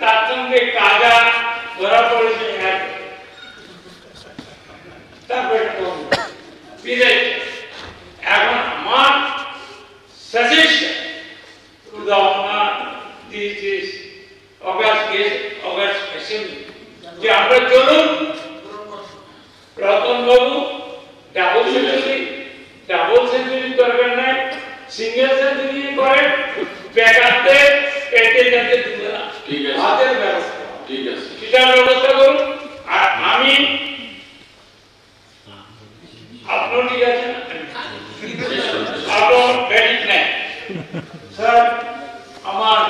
তার সঙ্গে কাজা ধরা পড়েছে, তারপরে এখন আমার suggestion to the honour this August assembly যে আমরা চলুন রতন বাবু ডাবল সেঞ্চুরি দরকার নাই, সিঙ্গেল সেঞ্চুরি করে ব্যাটারদের পেটে যাতে তুলে না, হাতের ব্যবস্থা, ঠিক আছে, সেটার ব্যবস্থা করুন। আর আমি আপনার ঠিক আছে না, আপনার ব্যাটিং নেই স্যার, আমার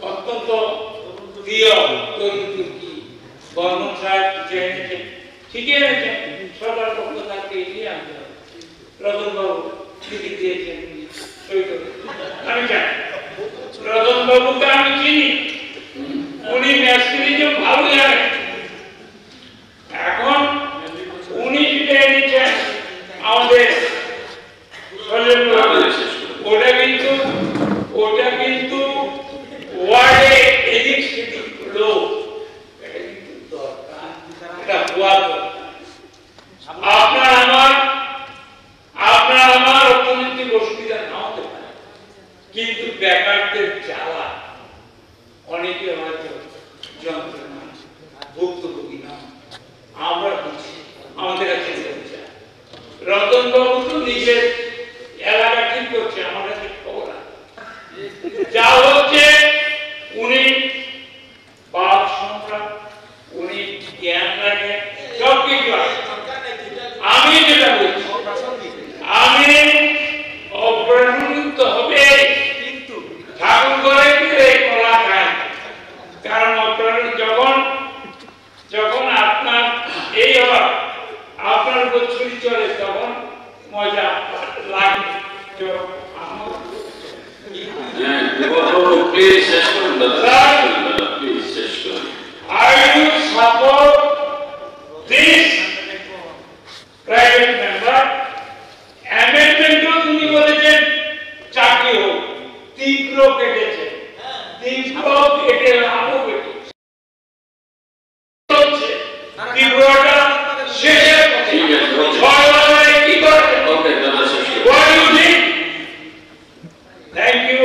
অত্যন্ত প্রিয় তরুণ তুর্কি বর্মন সাহেব এনেছেন, ঠিকই এনেছেন, সরকার পক্ষ থাকতে এগিয়ে আনতে হবে। রতন বাবু ঠিকই দিয়েছেন, আমি জানি রতন বাবুকে আমি চিনি, উনি ন্যাশনালিজম ভালো জানেন। এখন উনি যেটা এনেছেন আমাদের ওটা কিন্তু ওয়ার্ডে এদিক সেদিক লোক, এটা কিন্তু দরকার, এটা হওয়া দরকার। আপনার আমার অর্থনৈতিক অসুবিধা না হতে পারে, কিন্তু বেকারদের জ্বালা অনেকে হয়তো যন্ত্রণা ভুক্তভোগী না, আমরা বুঝি, আমাদের কাছে রতন বাবু তো নিজের এলাকা ঠিক করছে, আমার কাছে খবর যা হচ্ছে, উনি বাপ সম্রাট, উনি জ্ঞান রাখেন, সব কিছু আছে। আমি যেটা বলছি, আমি অপ্রাণিত হবে, কিন্তু ঠাকুর করে ফিরে কলা খায়, কারণ অপ্রাণিত যখন আপনার এই হয়, আপনার উপর ছুরি চলে, তখন মজা লাগে। I will support this private member amendment to তুমি বলেছেন চাকরি হোক, তীব্র কেটেছে, তীব্র কেটে লাভও কেটে তীব্রটা শেষের ছয় বছরে কি করবে? What do you think? Thank you.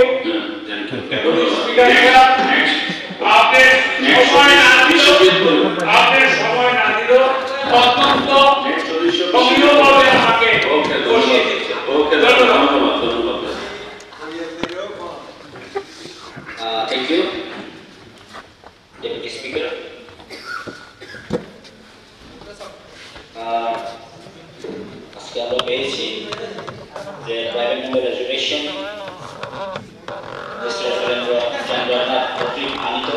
আপনার সময় না দিল অত্যন্ত সক্রিয়ভাবে আমাকে বসিয়ে দিচ্ছে। ধন্যবাদ। Thank you, Deputy Speaker. আজকে আমরা পেয়েছি যে প্রাইভেট মেম্বার রেজুলেশন চন্দ্রনাথ কর্তৃক আনিত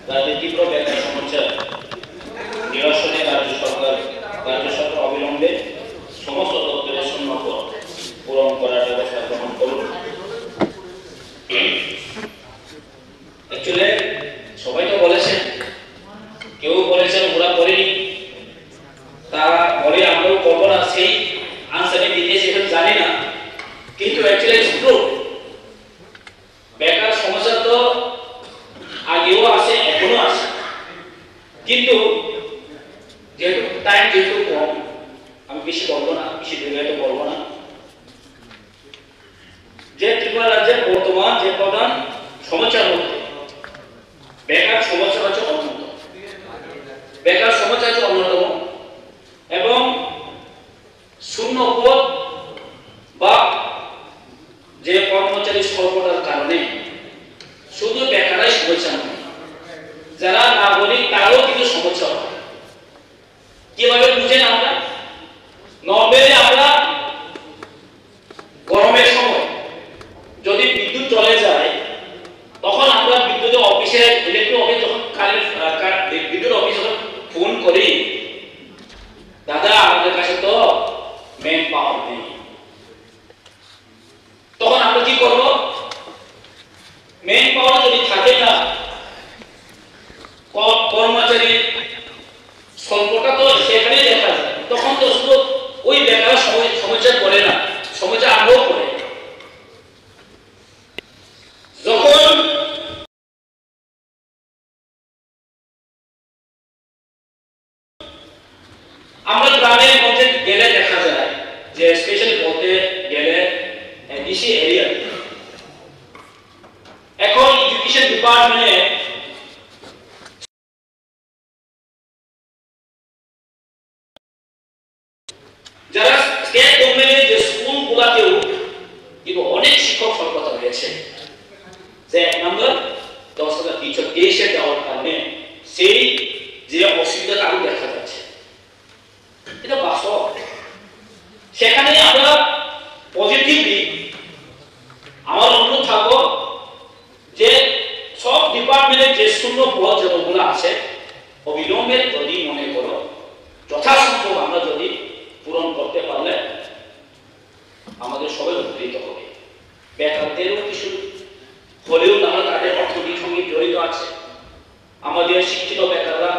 রাজ্যের তীব্র বেকার সমস্যা নিরসনে রাজ্য সরকার অবিলম্বে সমস্ত দপ্তরের শূন্যপদ পূরণ করার ব্যবস্থা গ্রহণ করুন। অ্যাকচুয়ালি সবাই তো বলেছেন, কেউ বলেছেন ওরা করেনি, তা বলে আমরাও করবো না, সেই আনসারে দিতেছি জানি না, কিন্তু অ্যাকচুয়ালি ট্রু। বেকার সমস্যা তো আগেও আছে, এখনো আছে, কিন্তু যেহেতু টাইম যেহেতু কম, আমি বেশি বলবো না, বেশি দীর্ঘায়িত বলবো না। যে ত্রিপুরা রাজ্যের বর্তমান যে প্রধান সমস্যার মধ্যে বেকার সমস্যা হচ্ছে অন্যতম, এবং শূন্য শূন্য পদ বা যে কর্মচারী স্বল্পতার কারণে শুধু বেকারাই সমস্যা নয়, যারা নাগরিক তারাও কিন্তু সমস্যা হয়। কিভাবে বুঝেন? আমরা নর্মালি আমরা গরমের সময় যদি বিদ্যুৎ চলে যায় তখন আমরা বিদ্যুৎ অফিসে ইলেকট্রিক অফিস যখন বিদ্যুৎ অফিসে ফোন করি, দাদা আমাদের কাছে তো মেন পাওয়ার নেই, তখন আমরা কি করব? মেন পাওয়ার যদি থাকে না, কর্মচারী স্বল্পতা তো সেখানে দেখা যায়, তখন তো শুধু ওই বেকার সমস্যা পড়ে না, সমস্যা আরও পড়ে। যখন আমরা গ্রামের মধ্যে গেলে দেখা যায় যে স্পেশালি বলতে গেলে ডিসি এরিয়া এখন এডুকেশন ডিপার্টমেন্টে যারা স্টেট গভর্নমেন্টের যে স্কুলগুলোতেও কিন্তু অনেক শিক্ষক স্বল্পতা রয়েছে। যে এক নম্বর 10,000 টিচার এসে যাওয়ার কারণে সেই যে অসুবিধাটা আরো দেখা যাচ্ছে, এটা বাস্তব। সেখানে আমরা পজিটিভলি আমার অনুরোধ থাকবো যে সব ডিপার্টমেন্টের যে শূন্য পদ যেগুলো আছে অবিলম্বে যদি মনে করো যথাসম্ভব আমরা যদি পূরণ করতে পারলে আমাদের সবাই উপকৃত হবে। বেকারদেরও কিছু হলেও তাহলে তাদের অর্থনীতির সঙ্গে জড়িত আছে। আমাদের শিক্ষিত বেকাররা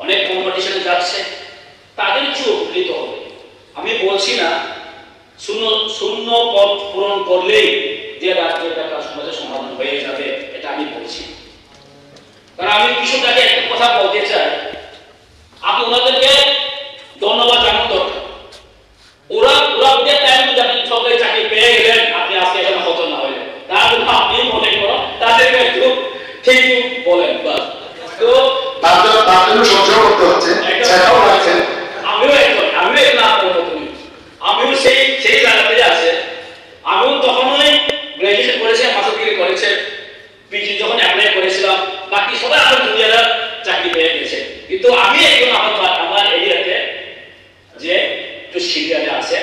অনেক কম্পিটিশনে যাচ্ছে, তাদের কিছু উপকৃত হবে। আমি বলছি না শূন্য পদ পূরণ করলেই যে রাজ্যের বেকার সমস্যার সমাধান হয়ে যাবে, এটা আমি বলছি। কারণ আমি কৃষকটাকে একটা কথা বলতে চাই, আপনি ওনাদেরকে ধন্যবাদ জানানো দরকার। ওরা ওদের টাইম আপনি সরকারি চাকরি পেয়ে গেলেন, আপনি আজকে এখানে হতো না হইলেন, তার জন্য আপনি মনে করো তাদেরকে একটু ঠিক বলেন। তো তার জন্য সহ্য করতে হচ্ছে, সেটাও লাগছে। আমিও না করবো, তুমি আমিও সেই জায়গাতে আছে। আমিও তখনই গ্রাজুয়েশন করেছি, মাস্টার ডিগ্রি করেছে, পিজি যখন অ্যাপ্লাই করেছিলাম, বাকি সবাই আমার দুনিয়ারা চাকরি পেয়ে গেছে। কিন্তু আমি একজন আমার এরিয়াতে যে একটু সিরিয়ালে আছে,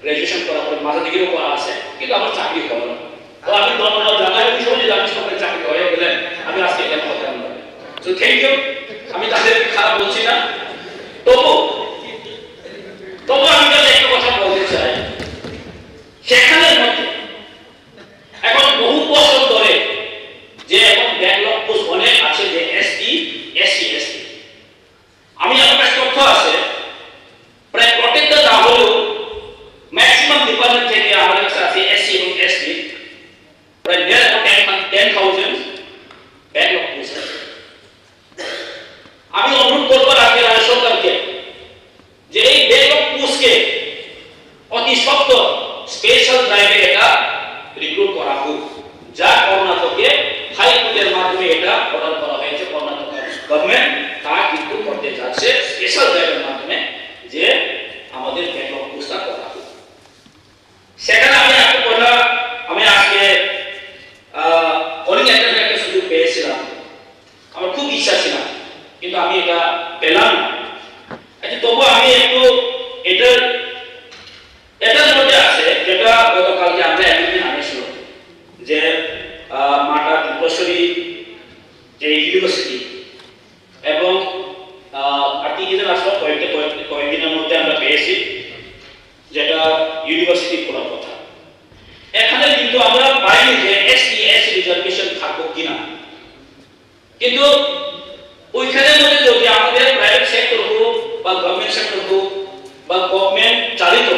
গ্রাজুয়েশন করার পরে মাস্টার ডিগ্রিও করা আছে, কিন্তু আমার চাকরি হলো না। তো আমি ধন্যবাদ জানাই ওই সময় যে আমি সরকারি চাকরি হয়ে গেলেন, আমি আজকে এখানে হতাম না। তো থ্যাংক ইউ, আমি তাদেরকে খারাপ বলছি না। তবু আমি যদি একটা কথা বলতে চাই, সেখানের মধ্যে এখন বহু বছর ধরে যে এখন ব্যাকলগ পোস্ট অনেক আছে, যে এসটি এসসি এসটি, আমি আমার কাছে তথ্য আছে প্রায় প্রত্যেকটা না হলেও ম্যাক্সিমাম ডিপার্টমেন্ট থেকে আমাদের কাছে আছে এসসি এবং এসটি প্রায় 10,000 ব্যাকলগ পোস্ট আছে। আমি অনুরোধ করবো রাজ্যের রাজ্য সরকারকে যে এই ব্যাকলগ পোস্টকে অতি সত্বর স্পেশাল ড্রাইভে এটা রিক্রুট করা হোক, যা কর্ণাটকে হাইকোর্টের মাধ্যমে এটা অর্ডার করা হয়েছে। কর্ণাটক গভর্নমেন্ট তা কিন্তু করতে যাচ্ছে স্পেশাল ড্রাইভের মাধ্যমে, যে আমাদের ব্যাকলগ পোস্টটা করা হোক। সেখানে আমি একটা কথা, আমি আজকে অনেক একটা সুযোগ পেয়েছিলাম, আমার খুব ইচ্ছা ছিল কিন্তু আমি এটা পেলাম না। আচ্ছা, তবু আমি একটু এটার মধ্যে আছে, যেটা গতকালকে আমরা একদিন আনেছিল, যে মাতা ত্রিপুরেশ্বরী যে ইউনিভার্সিটি এবং আর্টিকেল আসলে কয়েকদিনের মধ্যে আমরা পেয়েছি, যেটা ইউনিভার্সিটি খোলার কথা। এখানে কিন্তু আমরা পাইনি যে এসটি এসসি রিজার্ভেশন থাকবো কিনা, কিন্তু ওইখানের মধ্যে যদি আমাদের প্রাইভেট সেক্টর হোক বা গভর্নমেন্ট সেক্টর হোক বা গভর্নমেন্ট চালিত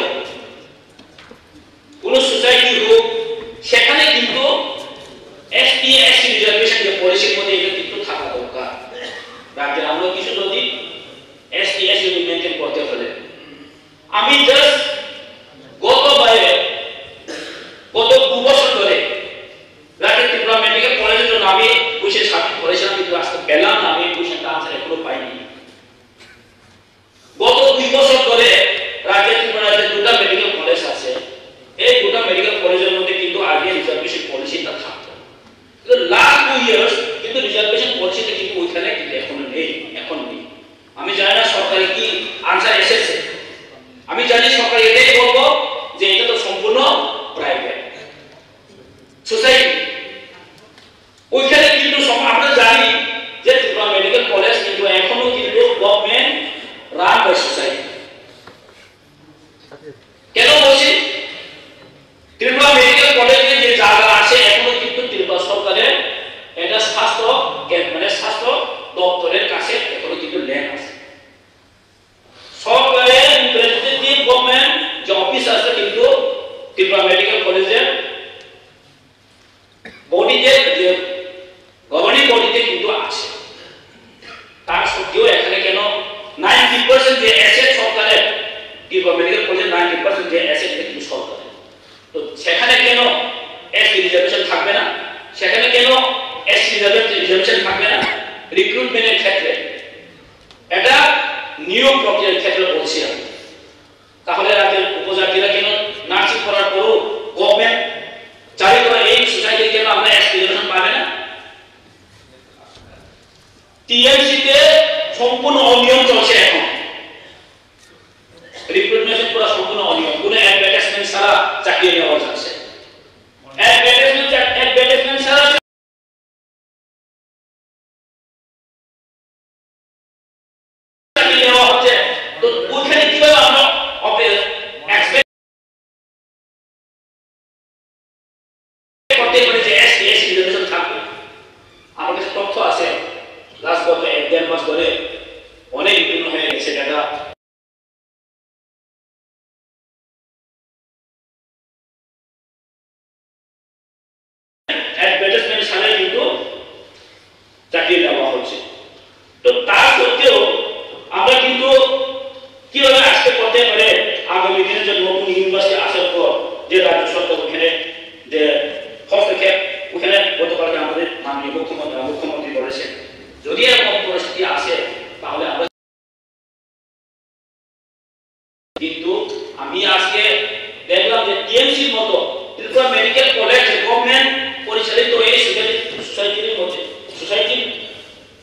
কোন সোসাইটি হোক, সেখানে কিন্তু এসটি এসসি রিজার্ভেশন যে পলিসির মধ্যে এটা কিন্তু থাকা দরকার। রাজ্যের আমরা কিছু যদি এসটি এসসি মেনটেন করতে হলে, আমি জাস্ট গত 2 বছর ধরে রাজ্যের ত্রিপুরা মেডিকেল কলেজের জন্য আমি কুইশন সাবমিট করেছিলাম, কিন্তু আজকে পেলাম না, আমি কুইশনটা আনসার এখনো পাইনি। গত 2 বছর ধরে রাজ্যের ত্রিপুরা দুটা সরকার এটাই বলবো যে এটা তো সম্পূর্ণ প্রাইভেট সোসাইটি। ওইখানে কিন্তু আমরা জানি যে ত্রিপুরা মেডিকেল কলেজ কিন্তু এখনো কিন্তু গভর্নমেন্ট রান বাই সোসাইটি। কেন বলছি? ত্রিপুরা মেডিকেল কলেজে যে জায়গা আছে এখনো কিন্তু ত্রিপুরা সরকারের এটা স্বাস্থ্য মানে স্বাস্থ্য দপ্তরের কাছে এখনো কিন্তু ল্যান্ড আছে। সরকারের রিপ্রেজেন্টেটিভ গভর্নমেন্ট যে অফিস আছে কিন্তু ত্রিপুরা মেডিকেল কলেজের বডিতে যে গভর্নিং বডিতে কিন্তু আছে। তার সত্ত্বেও এখানে কেন 90% যে অ্যাসেট সরকারের ত্রিপুরা মেডিকেল কলেজের 90% যে অ্যাসেট কিন্তু সরকারের, তো সেখানে কেন এসটি রিজার্ভেশন থাকবে না? সেখানে কেন এসটি রিজার্ভেশন থাকবে না? রিক্রুটমেন্টের ক্ষেত্রে এটা নিয়োগ প্রক্রিয়ার ক্ষেত্রে বলছি আমি। তাহলে রাজ্যের উপজাতিরা কেন নার্সিং করার পরও গভর্নমেন্ট জারি করা এই সোসাইটি কেন আমরা এসটি রিজার্ভেশন পাবে না? টিএমসিতে সম্পূর্ণ অনিয়ম চলছে এখন। রিক্রুটমেন্ট পুরো সম্পূর্ণ অনিয়ম, কোনো অ্যাডভার্টাইজমেন্ট ছাড়া চাকরি নেওয়া যাচ্ছে। অ্যাডভার্টাইজমেন্ট ছাড়া চাকরি নেওয়া হচ্ছে। তো ওইখানে কিভাবে আমরা এক্সপেক্ট করতে পারি যে এসটি রিজার্ভেশন থাকবে? আমার কাছে তথ্য আছে, লাস্ট গত 1-1.5 মাস ধরে অনেক বিভিন্ন হয়ে গেছে ডাটা। অ্যাডভার্টাইজমেন্ট ছাড়াই কিন্তু চাকরি দেওয়া হচ্ছে। তো তার সত্ত্বেও আমরা কিন্তু কিভাবে এক্সপেক্ট করতে পারে আগামী দিনে যে নতুন ইউনিভার্সিটি আসার পর যে রাজ্য সরকার ওখানে যে হস্তক্ষেপ, ওখানে গতকালকে আমাদের মাননীয় মুখ্যমন্ত্রী বলেছেন যদি এরকম পরিস্থিতি আসে তাহলে আমরা, কিন্তু আমি আজকে দেখলাম যে টিএমসির মতো ত্রিপুরা মেডিকেল কলেজ গভর্নমেন্ট পরিচালিত এই সোসাইটির মধ্যে সোসাইটির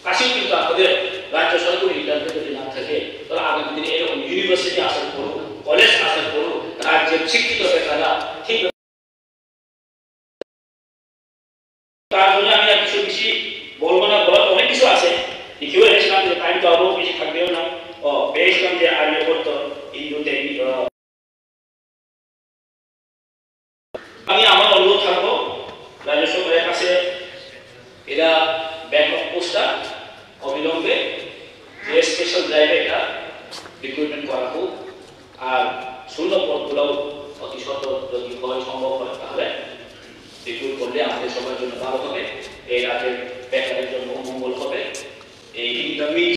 কাছেও কিন্তু আমাদের রাজ্য সরকার ইন্টারভিউ যদি না থাকে তাহলে আগামী দিনে এরকম ইউনিভার্সিটি আসার পরও কলেজ আসার পরও রাজ্যের শিক্ষিত বেকাররা ঠিক। তার জন্য আমি আর কিছু বেশি বলবো না, বলার অনেক কিছু আছে। লিখেও রেখেছিলাম যে টাইম তো আরো বেশি থাকবেও না, পেয়েছিলাম যে আগে করতো ইন্দুতে। আমি আমার অনুরোধ থাকবো রাজ্য সরকারের কাছে এরা ব্যাকআপ পোস্টটা অবিলম্বে যে স্পেশাল ড্রাইভে এটা রিক্রুটমেন্ট করা হোক, আর শূন্য পদগুলোও অতি সত্ত্বর যদি হয় সম্ভব হয় তাহলে রিক্রুট করলে আমাদের সবার জন্য ভালো হবে, এই রাজ্যের বেকারের জন্য মঙ্গল হবে। এই ইন্টারমিডিয়েট